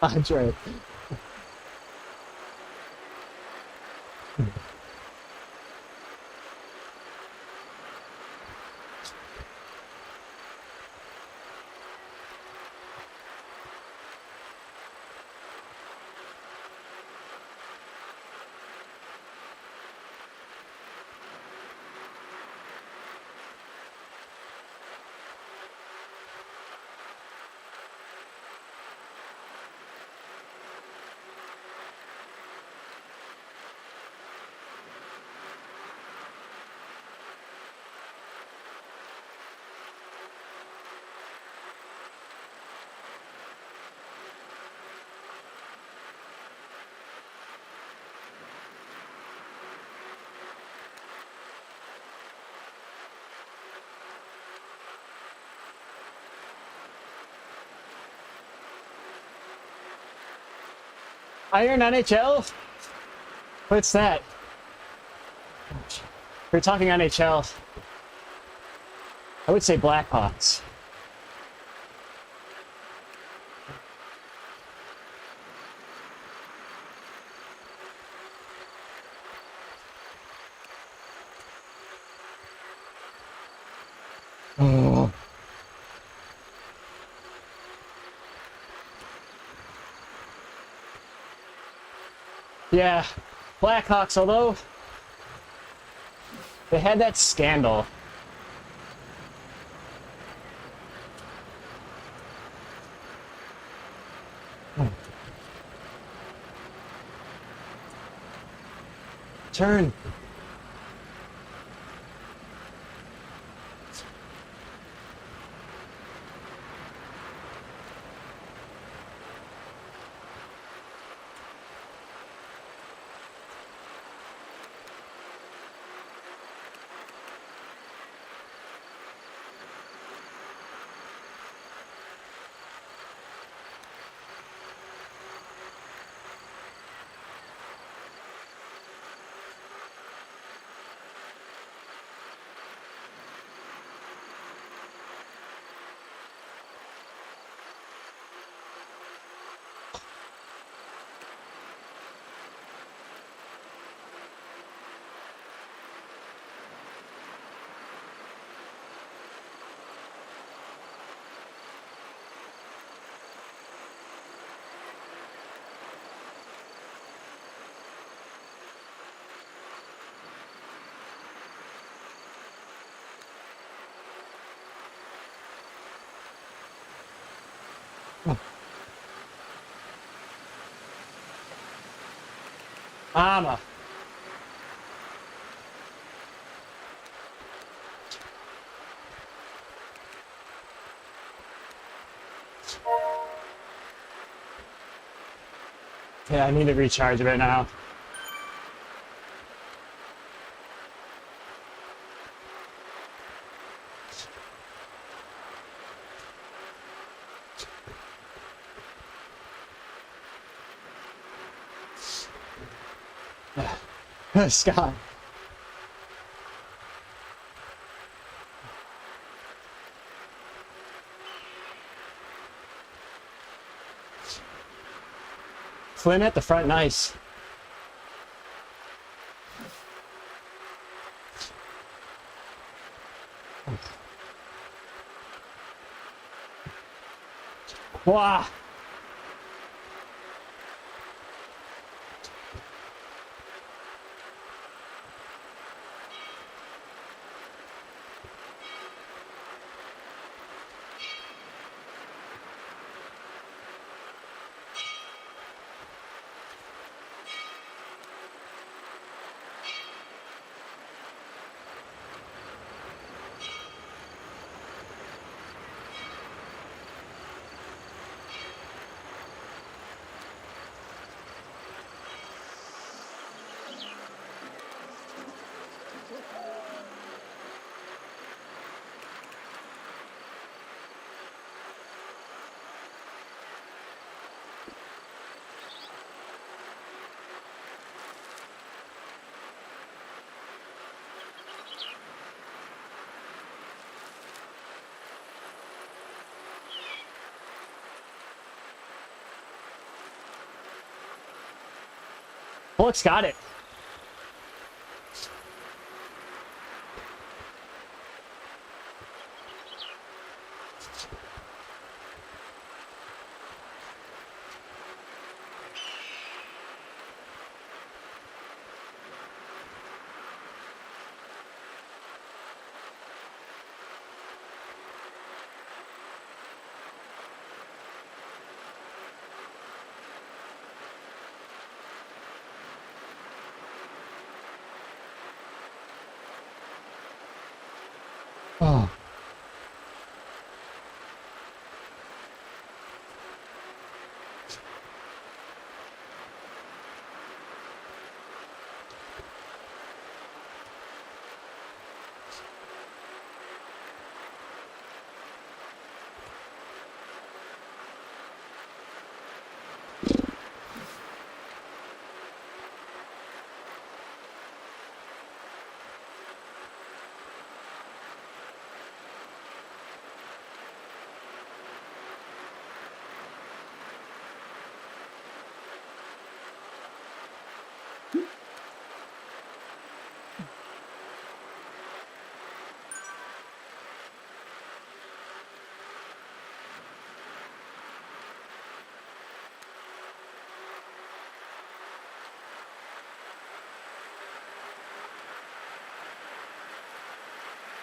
Andre. Iron NHL? What's that? We're talking NHL. I would say Blackhawks. Oh. Yeah, Blackhawks, although they had that scandal. Turn. Mama. Yeah, I need to recharge right now. Scott. Flynn at the front, nice. Wow. Bonk's got it. Oh.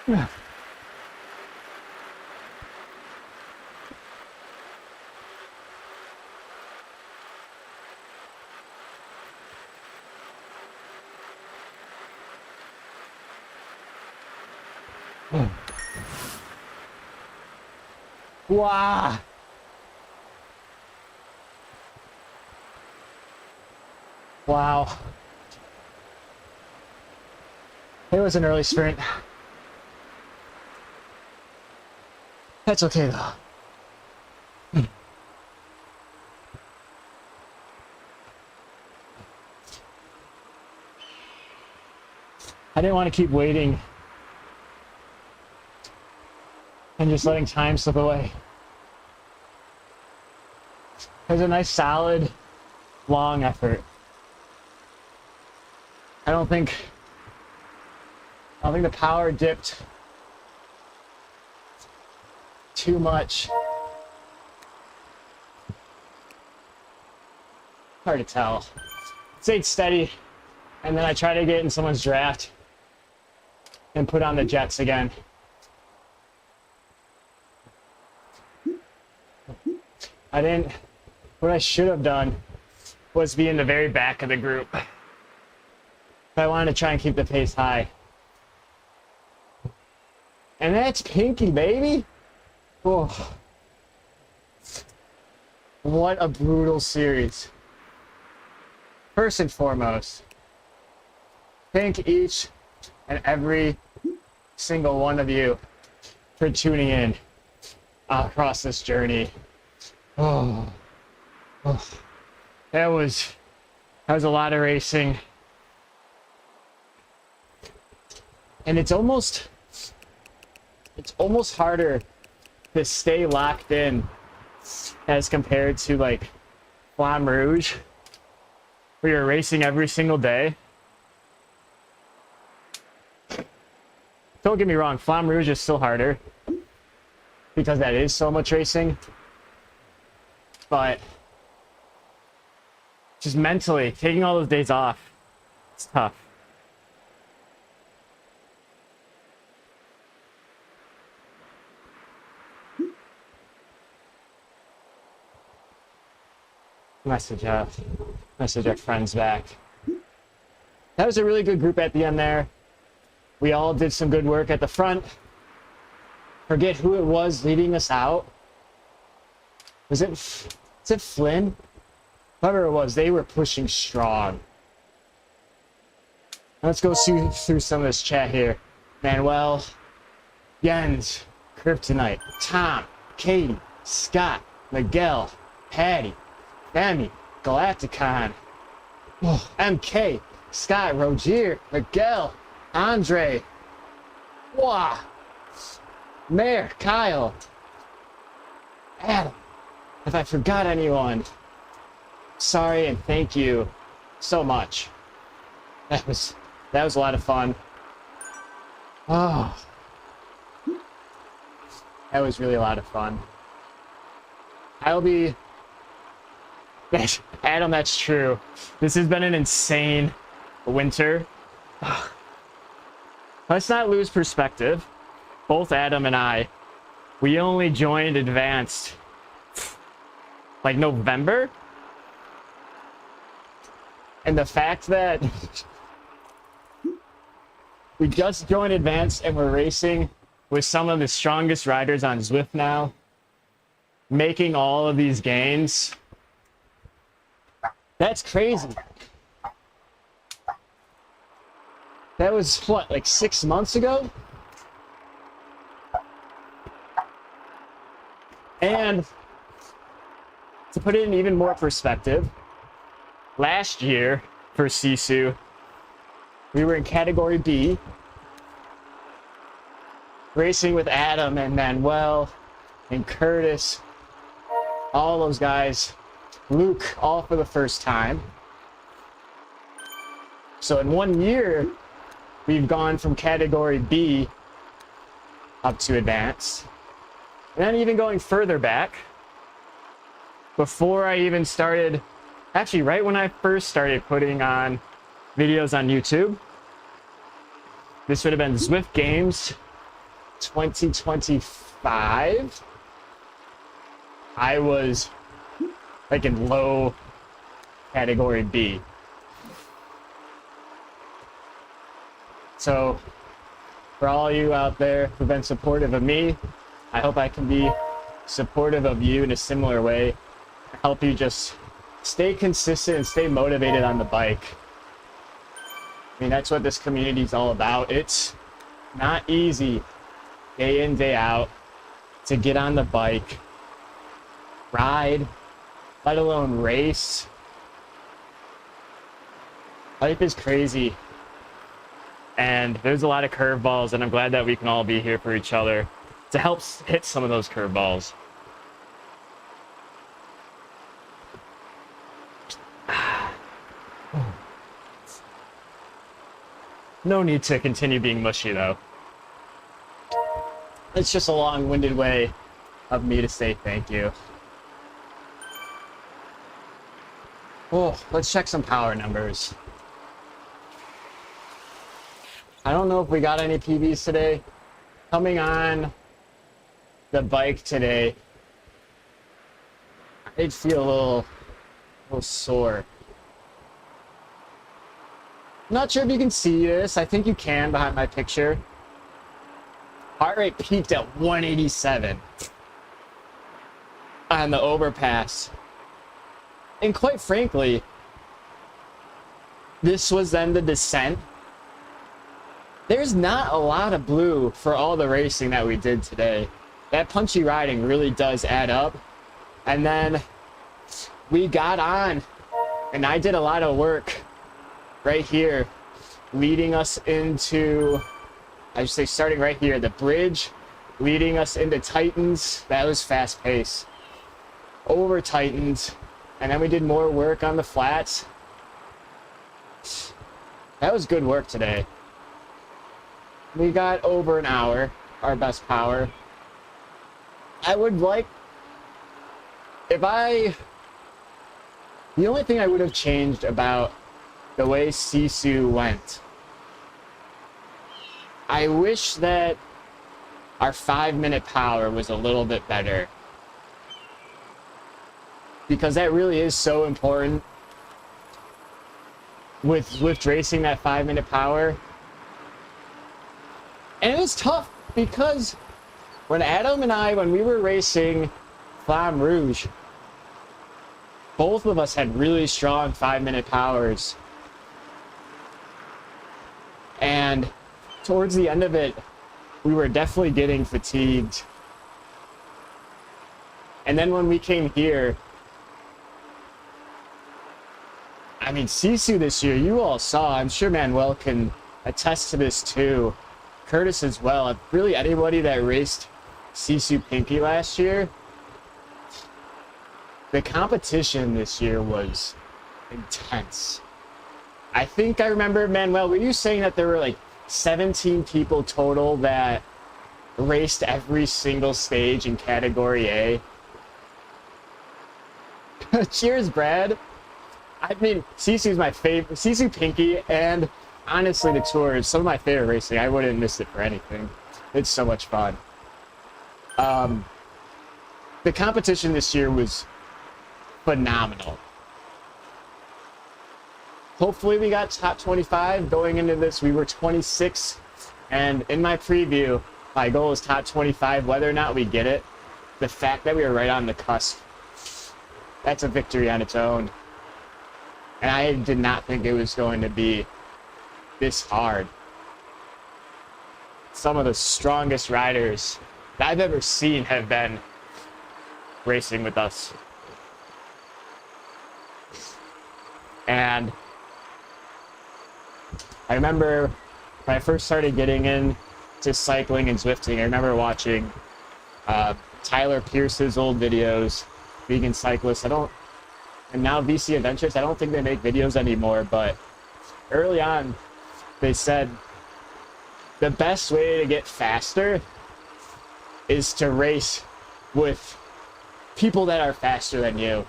Yeah. Wow. Wow. It was an early sprint. That's okay though. I didn't want to keep waiting and just letting time slip away. It was a nice, solid, long effort. I don't think the power dipped too much. Hard to tell. It stayed steady, and then I tried to get in someone's draft and put on the jets again. what I should have done was be in the very back of the group. But I wanted to try and keep the pace high. And that's Pinkki, baby. Oh. What a brutal series. First and foremost, thank each and every single one of you for tuning in across this journey. Oh. That was a lot of racing. And it's almost harder to stay locked in as compared to like Flamme Rouge, where you're racing every single day. Don't get me wrong, Flamme Rouge is still harder because that is so much racing. But just mentally, taking all those days off, it's tough. Message our friends back. That was a really good group at the end there. We all did some good work at the front. Forget who it was leading us out. Was it Flynn? Whoever it was, they were pushing strong. Let's go through some of this chat here. Manuel, Jens, Kryptonite, Tom, Katie, Scott, Miguel, Patty, Demi, Galacticon, MK, Scott, Rogier, Miguel, Andre, Wah, Mayor, Kyle, Adam. If I forgot anyone, sorry and thank you so much. That was a lot of fun. Oh, that was really a lot of fun. Adam, that's true. This has been an insane winter. Let's not lose perspective. Both Adam and I, we only joined Advanced like November. And the fact that we just joined Advanced and we're racing with some of the strongest riders on Zwift now, making all of these gains, that's crazy. That was what, like 6 months ago? And to put it in even more perspective, last year for SISU, we were in category B, racing with Adam and Manuel and Curtis, all those guys, Luke, all for the first time. So in 1 year, we've gone from category B up to advanced. And then even going further back, before I even started, actually right when I first started putting on videos on YouTube, this would have been Zwift Games 2025. I was like in low category B. So for all you out there who've been supportive of me, I hope I can be supportive of you in a similar way, help you just stay consistent and stay motivated on the bike. I mean, that's what this community is all about. It's not easy day in, day out to get on the bike, ride, let alone race. Life is crazy. And there's a lot of curveballs, and I'm glad that we can all be here for each other to help hit some of those curveballs. No need to continue being mushy, though. It's just a long-winded way of me to say thank you. Oh, let's check some power numbers. I don't know if we got any PBs today. Coming on the bike today, It'd feel a little sore. Not sure if you can see this. I think you can behind my picture. Heart rate peaked at 187 on the overpass. And quite frankly, this was then the descent. There's not a lot of blue for all the racing that we did today. That punchy riding really does add up. And then we got on, and I did a lot of work right here, leading us into, I should say starting right here, the bridge, leading us into Titans. That was fast pace. Over Titans, and then we did more work on the flats. That was good work today. We got over an hour, our best power. I would like, the only thing I would have changed about the way SISU went, I wish that our 5-minute power was a little bit better. Because that really is so important with Zwift racing, that 5-minute power. And it was tough because when Adam and I, when we were racing Flamme Rouge, both of us had really strong 5-minute powers. And towards the end of it, we were definitely getting fatigued. And then when we came here, I mean, SISU this year, you all saw, I'm sure Manuel can attest to this too. Curtis as well. Really, anybody that raced SISU Pinkki last year, the competition this year was intense. I think I remember, Manuel, were you saying that there were like 17 people total that raced every single stage in Category A? Cheers, Brad. I mean, SISU's my favorite. SISU Pinkki and honestly the Tour is some of my favorite racing. I wouldn't miss it for anything. It's so much fun. The competition this year was phenomenal. Hopefully we got top 25. Going into this, we were 26. And in my preview, my goal is top 25. Whether or not we get it, the fact that we were right on the cusp, that's a victory on its own. And I did not think it was going to be this hard. Some of the strongest riders that I've ever seen have been racing with us. And I remember when I first started getting into cycling and Zwifting, I remember watching Tyler Pierce's old videos, Vegan Cyclist. And now VC Adventures, I don't think they make videos anymore, but early on, they said the best way to get faster is to race with people that are faster than you.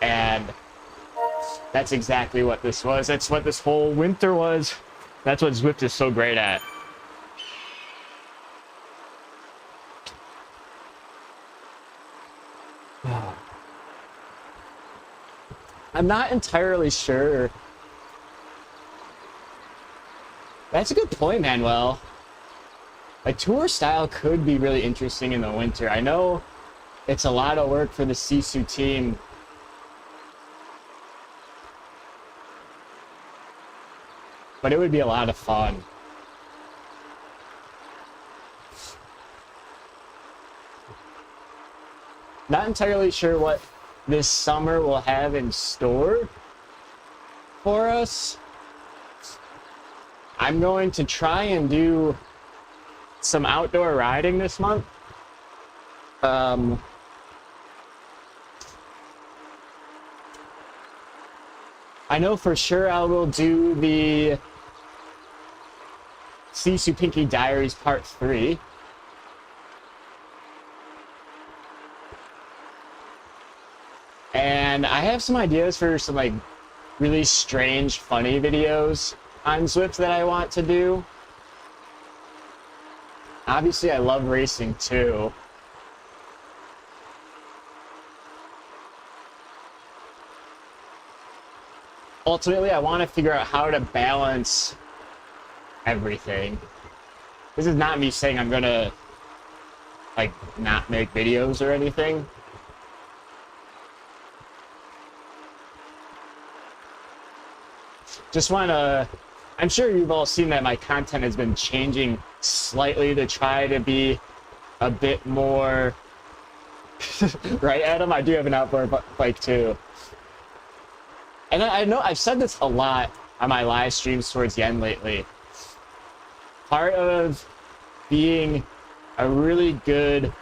And that's exactly what this was. That's what this whole winter was. That's what Zwift is so great at. I'm not entirely sure. That's a good point, Manuel. A tour style could be really interesting in the winter. I know it's a lot of work for the SISU team. But it would be a lot of fun. Not entirely sure what this summer will have in store for us. I'm going to try and do some outdoor riding this month. I know for sure I will do the SISU Pinkki Diaries Part 3. And I have some ideas for some like really strange, funny videos on Zwift that I want to do. Obviously, I love racing too. ultimately I want to figure out how to balance everything. This is not me saying I'm gonna like not make videos or anything. Just wanna, I'm sure you've all seen that my content has been changing slightly to try to be a bit more right, Adam? I do have an outboard bike too. And I know I've said this a lot on my live streams towards the end lately. Part of being a really good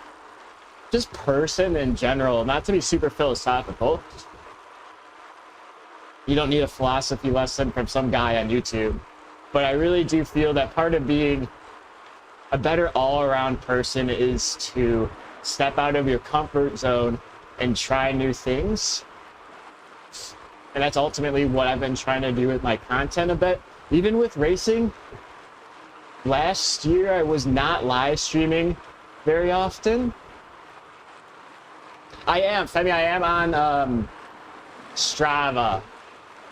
just person in general, not to be super philosophical. You don't need a philosophy lesson from some guy on YouTube. But I really do feel that part of being a better all-around person is to step out of your comfort zone and try new things. And that's ultimately what I've been trying to do with my content a bit. Even with racing, last year I was not live streaming very often. I am, Femi, I am on Strava.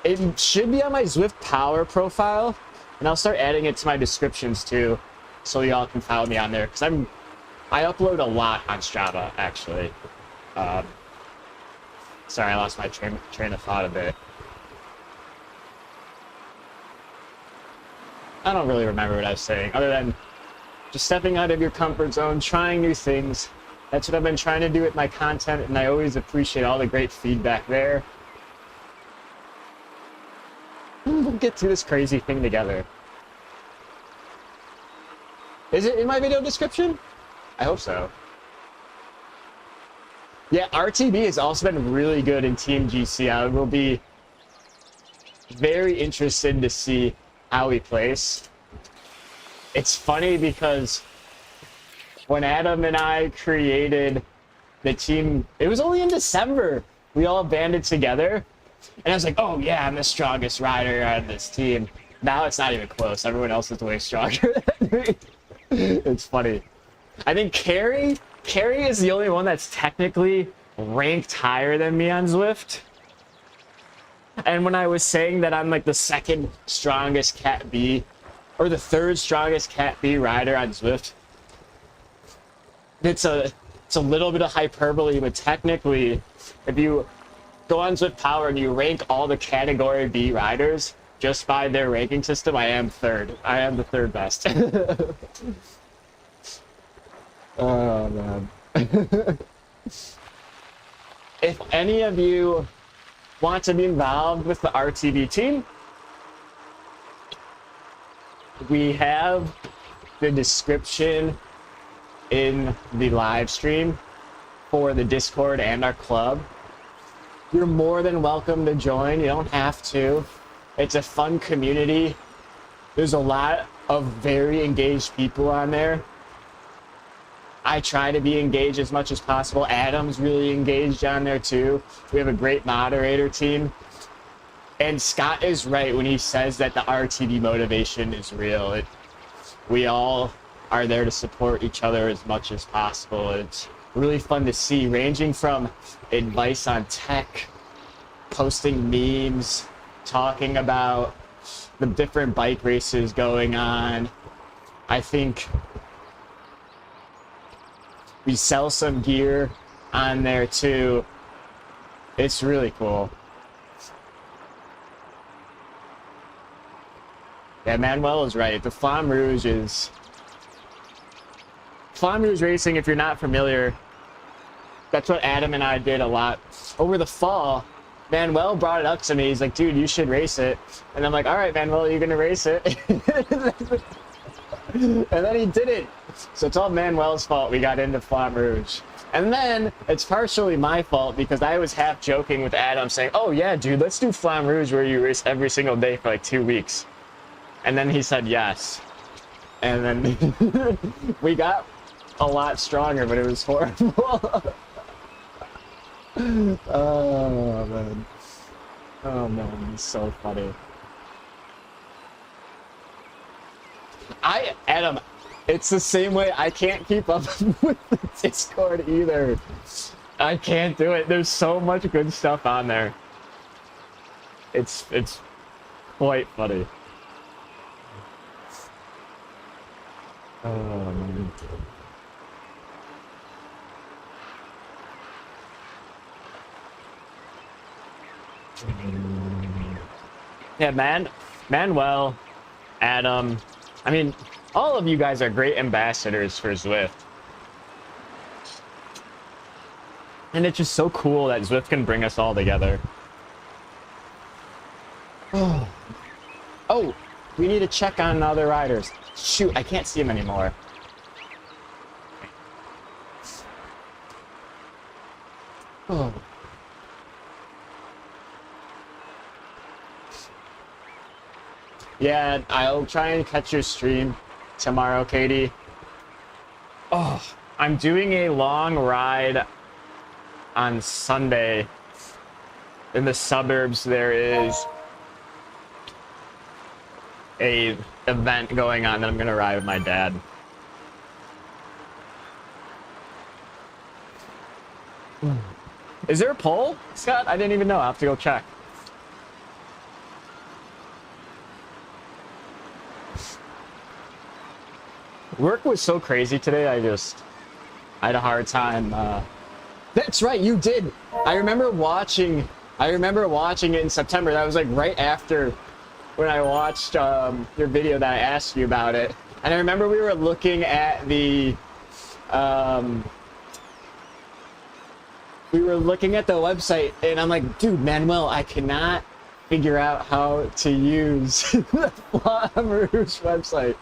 It should be on my Zwift Power profile, and I'll start adding it to my descriptions too, so y'all can follow me on there, because I upload a lot on Strava, actually. Sorry, I lost my train of thought a bit. I don't really remember what I was saying, other than just stepping out of your comfort zone, trying new things. That's what I've been trying to do with my content, and I always appreciate all the great feedback there. We'll get through this crazy thing together. Is it in my video description? I hope so. Yeah, RTB has also been really good in Team GC. I will be very interested to see how he plays. It's funny because when Adam and I created the team, it was only in December. We all banded together. And I was like, oh yeah, I'm the strongest rider on this team. Now it's not even close. Everyone else is way stronger than me. It's funny. I think Carrie is the only one that's technically ranked higher than me on Zwift. And when I was saying that I'm like the second strongest Cat B, or the third strongest Cat B rider on Zwift, it's a little bit of hyperbole, but technically, if you go on Zwift Power and you rank all the Category B riders just by their ranking system, I am third. I am the third best. Oh, man. If any of you want to be involved with the RTB team, we have the description in the live stream for the Discord and our club. You're more than welcome to join. You don't have to. It's a fun community. There's a lot of very engaged people on there. I try to be engaged as much as possible. Adam's really engaged on there too. We have a great moderator team. And Scott is right when he says that the RTB motivation is real. We all are there to support each other as much as possible. It's really fun to see, ranging from advice on tech, posting memes, talking about the different bike races going on. I think we sell some gear on there too. It's really cool. Yeah, Manuel is right. The Flamme Rouge racing, if you're not familiar, that's what Adam and I did a lot. Over the fall, Manuel brought it up to me. He's like, dude, you should race it. And I'm like, all right, Manuel, you're going to race it. And then he did it. So it's all Manuel's fault we got into Flamme Rouge. And then it's partially my fault because I was half joking with Adam saying, oh yeah, dude, let's do Flamme Rouge where you race every single day for like 2 weeks. And then he said yes. And then we got a lot stronger, but it was horrible. Oh, man. Oh, man, it's so funny. Adam, it's the same way. I can't keep up with the Discord either. I can't do it. There's so much good stuff on there. It's quite funny. Oh man. Yeah, Manuel, Adam. I mean, all of you guys are great ambassadors for Zwift. And it's just so cool that Zwift can bring us all together. Oh. Oh, we need to check on other riders. Shoot, I can't see him anymore. Oh. Yeah, I'll try and catch your stream tomorrow, Katie. Oh, I'm doing a long ride on Sunday. In the suburbs, there is a event going on that I'm gonna ride with my dad. Is there a poll, Scott? I didn't even know. I'll have to go check. Work was so crazy today, I had a hard time. That's right, you did. I remember watching it in September. That was like right after when I watched your video that I asked you about it. And I remember we were looking at the website, and I'm like, dude, Manuel, I cannot figure out how to use the Flamme Rouge website.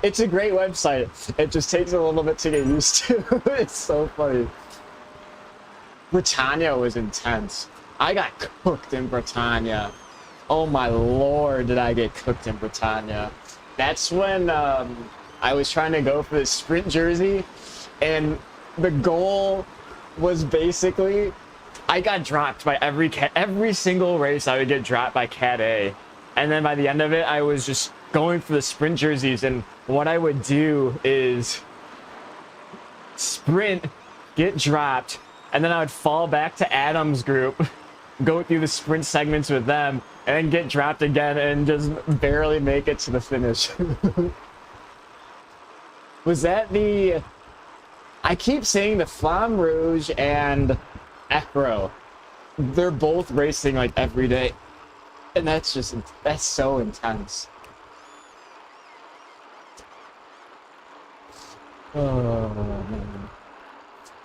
It's a great website. It just takes a little bit to get used to. It's so funny. Britannia was intense. I got cooked in Britannia. Oh my lord, did I get cooked in Britannia. That's when I was trying to go for the sprint jersey, and the goal was basically I got dropped by every single race. I would get dropped by Cat A, and then by the end of it, I was just going for the sprint jerseys. And what I would do is sprint, get dropped, and then I would fall back to Adam's group, go through the sprint segments with them, and then get dropped again and just barely make it to the finish. Was that the? I keep saying the Flamme Rouge and Ecro. They're both racing like every day, and that's so intense. Oh man.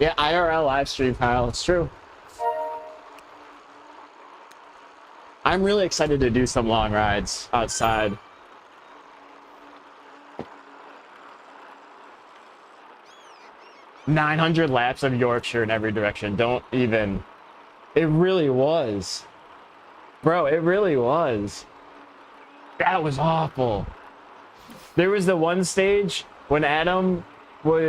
Yeah, IRL live stream, Kyle. It's true. I'm really excited to do some long rides outside. "900 laps of Yorkshire in every direction." Don't even. It really was. Bro, it really was. That was awful. There was the one stage when Adam, were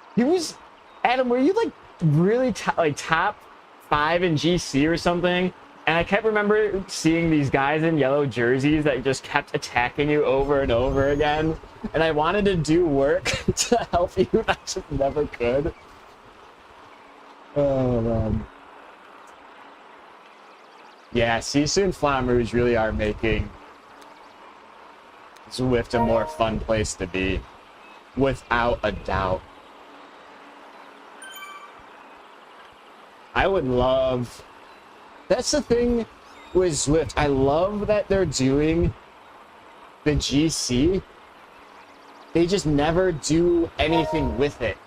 you like really top 5 in GC or something? And I kept remember seeing these guys in yellow jerseys that just kept attacking you over and over again. And I wanted to do work to help you, but I just never could. Oh, man. Yeah, SISU and Flamme Rouge really are making Zwift a more fun place to be. Without a doubt. I would love... That's the thing with Zwift. I love that they're doing the GC. They just never do anything with it.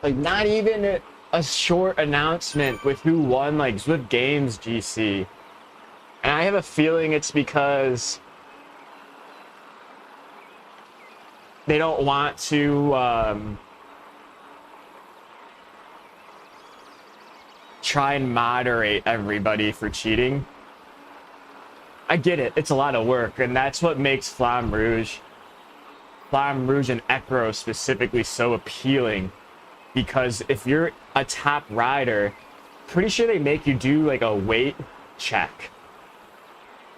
Like, not even a short announcement with who won, like, Zwift Games GC. And I have a feeling it's because they don't want to try and moderate everybody for cheating. I get it. It's a lot of work, and that's what makes Flamme Rouge and Ecro specifically so appealing. Because if you're a top rider, pretty sure they make you do like a weight check.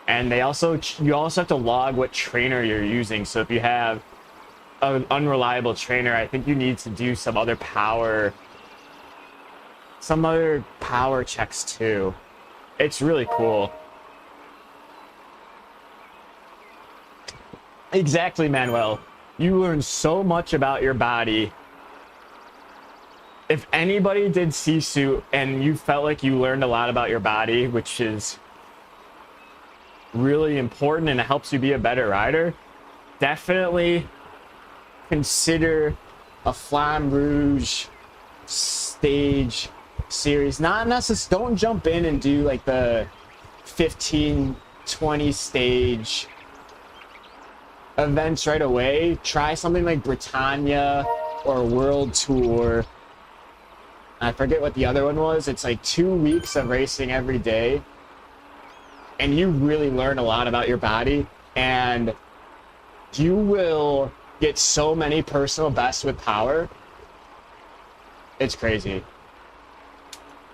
And you also have to log what trainer you're using. So if you have an unreliable trainer, I think you need to do some other power power checks too. It's really cool. Exactly, Manuel. You learn so much about your body. If anybody did SISU and you felt like you learned a lot about your body, which is really important and it helps you be a better rider, definitely consider a Flamme Rouge stage series. Not necessarily, don't jump in and do like the 15, 20 stage events right away. Try something like Britannia or World Tour. I forget what the other one was. It's like 2 weeks of racing every day. And you really learn a lot about your body. And you will get so many personal bests with power. It's crazy.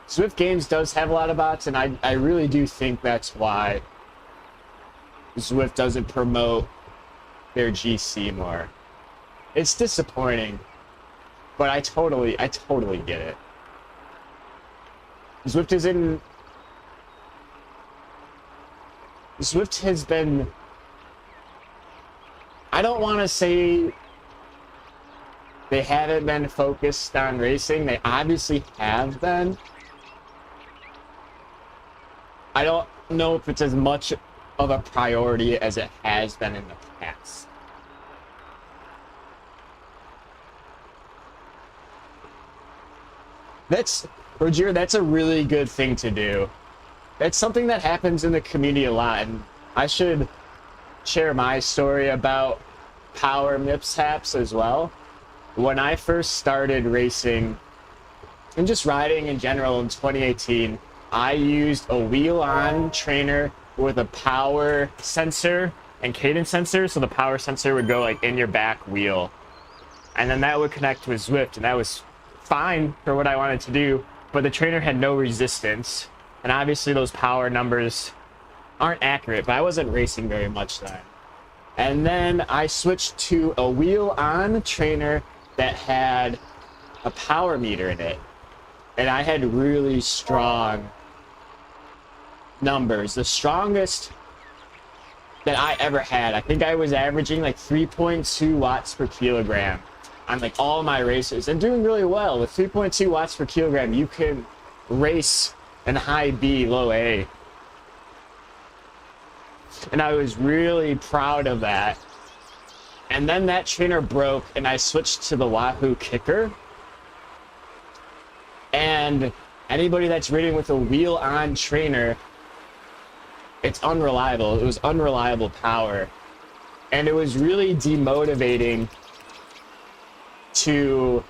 Zwift Games does have a lot of bots, and I really do think that's why Zwift doesn't promote their GC more. It's disappointing, but I totally get it. Zwift has been, I don't want to say they haven't been focused on racing. They obviously have been. I don't know if it's as much of a priority as it has been in the past. Roger, that's a really good thing to do. That's something that happens in the community a lot, and I should share my story about power mishaps as well. When I first started racing and just riding in general in 2018, I used a wheel-on trainer with a power sensor and cadence sensor, so the power sensor would go like in your back wheel, and then that would connect with Zwift, and that was fine for what I wanted to do, but the trainer had no resistance, and obviously those power numbers aren't accurate, but I wasn't racing very much then. And then I switched to a wheel-on trainer that had a power meter in it, and I had really strong numbers, the strongest that I ever had. I think I was averaging like 3.2 watts per kilogram on like all my races and doing really well. With 3.2 watts per kilogram, you can race in high B, low A. And I was really proud of that. And then that trainer broke and I switched to the Wahoo kicker. And anybody that's riding with a wheel-on trainer, it's unreliable. It was unreliable power. And it was really demotivating to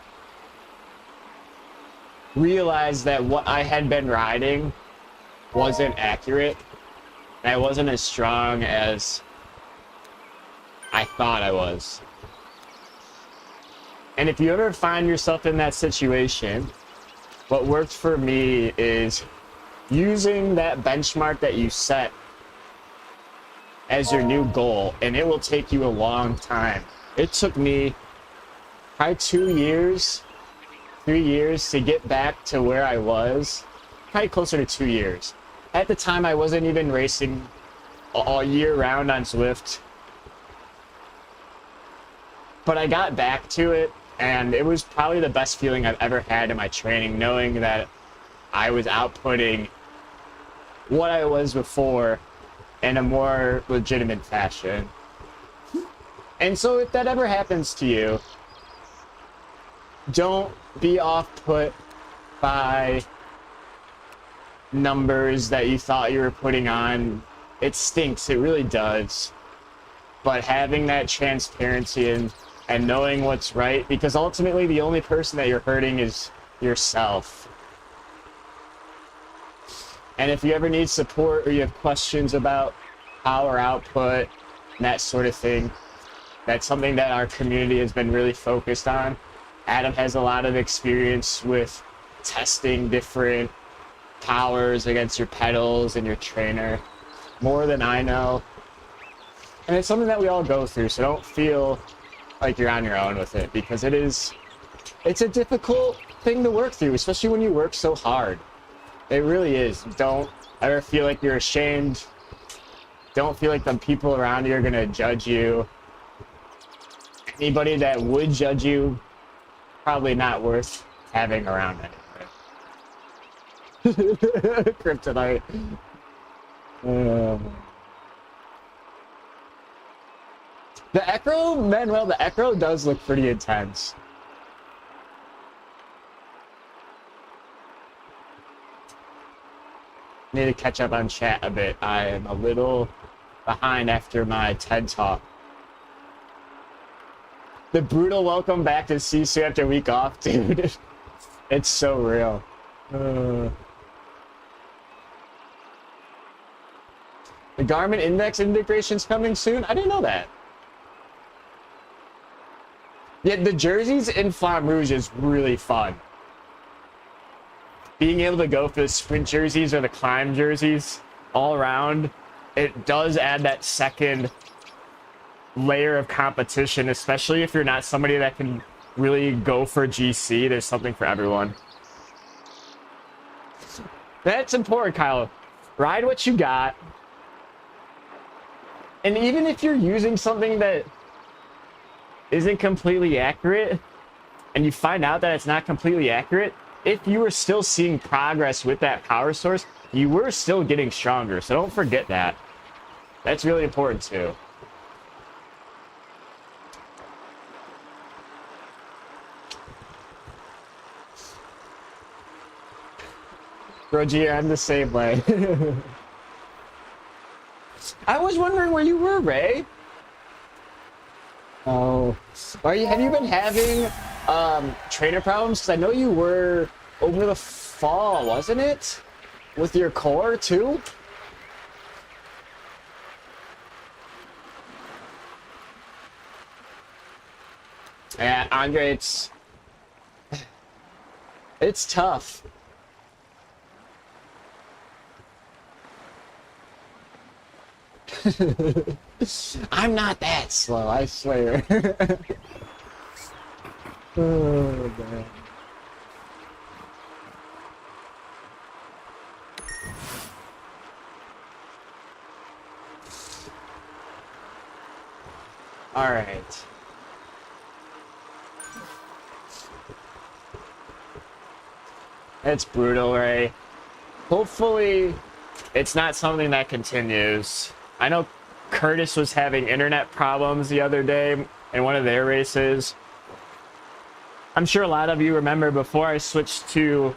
realize that what I had been riding wasn't accurate. And I wasn't as strong as I thought I was. And if you ever find yourself in that situation, what worked for me is using that benchmark that you set as your new goal, and it will take you a long time. It took me probably 2 years, 3 years to get back to where I was, probably closer to 2 years. At the time, I wasn't even racing all year round on Zwift, but I got back to it, and it was probably the best feeling I've ever had in my training, knowing that I was outputting what I was before in a more legitimate fashion. And so if that ever happens to you, don't be off-put by numbers that you thought you were putting on. It stinks, it really does. But having that transparency and knowing what's right, because ultimately the only person that you're hurting is yourself. And if you ever need support or you have questions about power output and that sort of thing, that's something that our community has been really focused on. Adam has a lot of experience with testing different powers against your pedals and your trainer, more than I know. And it's something that we all go through, so don't feel like you're on your own with it, because it's a difficult thing to work through, especially when you work so hard. It really is. Don't ever feel like you're ashamed. Don't feel like the people around you are gonna judge you. Anybody that would judge you, probably not worth having around anyway. Kryptonite. The Ecro, Manuel, the Ecro does look pretty intense. Need to catch up on chat a bit. I am a little behind after my TED Talk. The brutal welcome back to SISU after a week off, dude. It's so real. The Garmin Index integration's coming soon? I didn't know that. Yeah, the jerseys in Flamme Rouge is really fun. Being able to go for the sprint jerseys or the climb jerseys all around, it does add that second layer of competition, especially if you're not somebody that can really go for GC. There's something for everyone. That's important, Kyle. Ride what you got. And even if you're using something that isn't completely accurate, and you find out that it's not completely accurate, if you were still seeing progress with that power source, you were still getting stronger. So don't forget that. That's really important too. Roger, I'm the same way. I was wondering where you were, Ray. Oh, have you been having trainer problems? Because I know you were over the fall, wasn't it? With your core too? Yeah, Andre, it's tough. I'm not that slow, I swear. Oh, man. All right. It's brutal, Ray. Hopefully, it's not something that continues. I know Curtis was having internet problems the other day in one of their races. I'm sure a lot of you remember before I switched to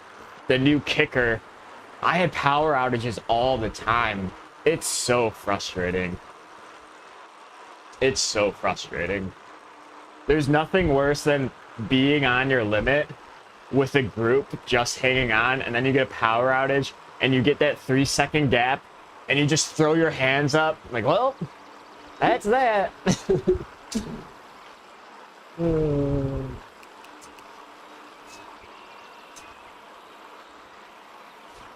the new kicker, I had power outages all the time. It's so frustrating. It's so frustrating. There's nothing worse than being on your limit with a group just hanging on, and then you get a power outage and you get that 3-second gap and you just throw your hands up like, well, that's that.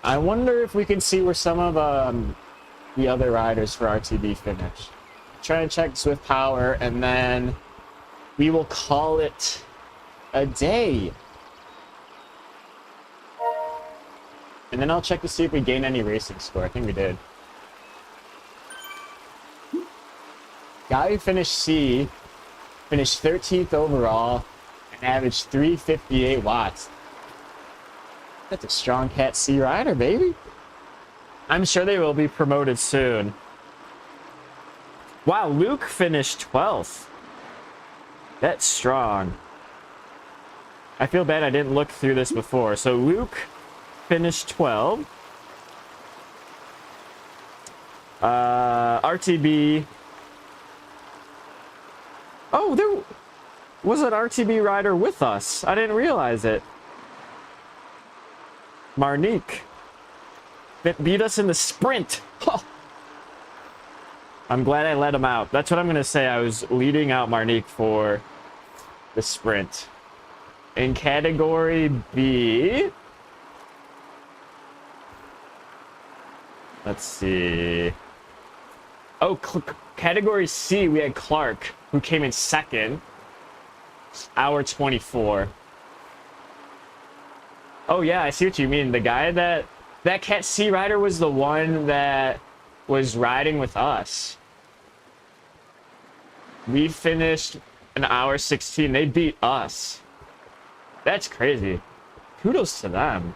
I wonder if we can see where some of the other riders for RTB finish. Try and check Zwift power, and then we will call it a day. And then I'll check to see if we gained any racing score. I think we did. Guy who finished C finished 13th overall and averaged 358 watts. That's a strong Cat C rider, baby. I'm sure they will be promoted soon. Wow, Luke finished 12th. That's strong. I feel bad I didn't look through this before. So Luke finished 12. RTB. Oh, there was an RTB rider with us. I didn't realize it. Marnique beat us in the sprint. Huh. I'm glad I let him out. That's what I'm going to say. I was leading out Marnique for the sprint. In category B, let's see. Oh, category C, we had Clark, who came in second. Hour 24. Oh, yeah, I see what you mean. The guy that That Cat C rider was the one that was riding with us. We finished an hour 16. They beat us. That's crazy. Kudos to them.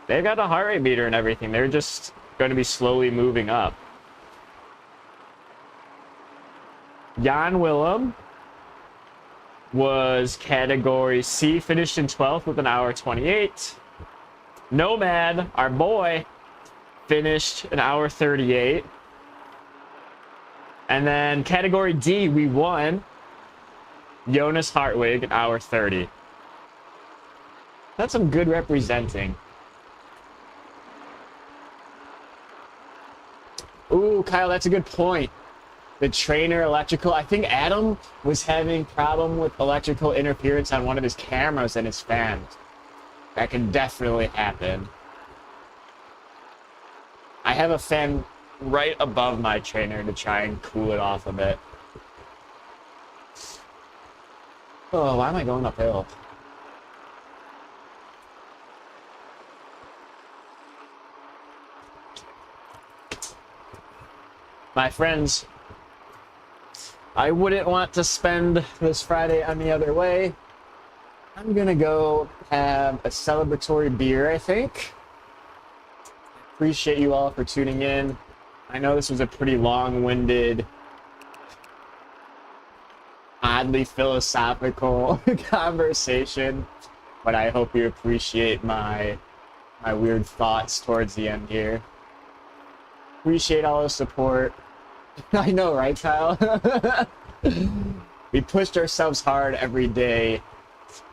They've got a heart rate meter and everything. They're just going to be slowly moving up. Jan Willem was category C, finished in 12th with an hour 28. Nomad, our boy, finished an hour 38. And then category D, we won. Jonas Hartwig, an hour 30. That's some good representing. Ooh, Kyle, that's a good point. The trainer electrical. I think Adam was having problem with electrical interference on one of his cameras and his fans. That can definitely happen. I have a fan right above my trainer to try and cool it off a bit. Oh, why am I going uphill? My friends, I wouldn't want to spend this Friday any other way. I'm gonna go have a celebratory beer, I think. Appreciate you all for tuning in. I know this was a pretty long-winded, oddly philosophical conversation, but I hope you appreciate my weird thoughts towards the end here. Appreciate all the support. I know, right, Kyle? We pushed ourselves hard every day.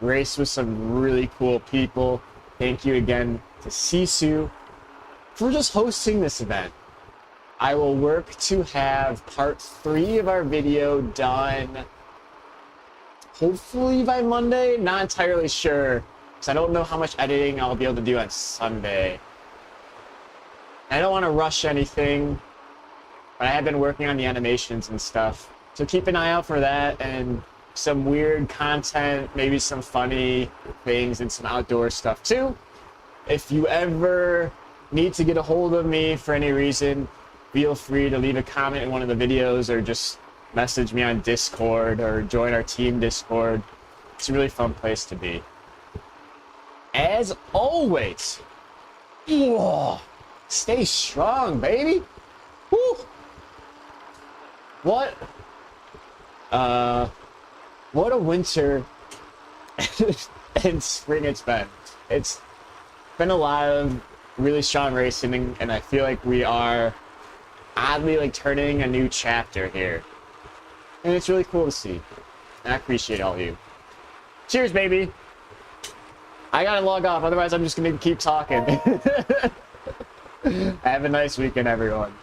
Raced with some really cool people. Thank you again to SISU for just hosting this event. I will work to have part 3 of our video done hopefully by Monday. Not entirely sure, because I don't know how much editing I'll be able to do on Sunday. I don't want to rush anything, but I have been working on the animations and stuff. So keep an eye out for that and some weird content, maybe some funny things and some outdoor stuff too. If you ever need to get a hold of me for any reason, feel free to leave a comment in one of the videos or just message me on Discord or join our team Discord. It's a really fun place to be. As always, whoa, stay strong, baby. Woo. What a winter and spring it's been. It's been a lot of really strong racing, and I feel like we are oddly like turning a new chapter here. And it's really cool to see. And I appreciate all of you. Cheers, baby. I gotta log off, otherwise I'm just gonna keep talking. Have a nice weekend, everyone.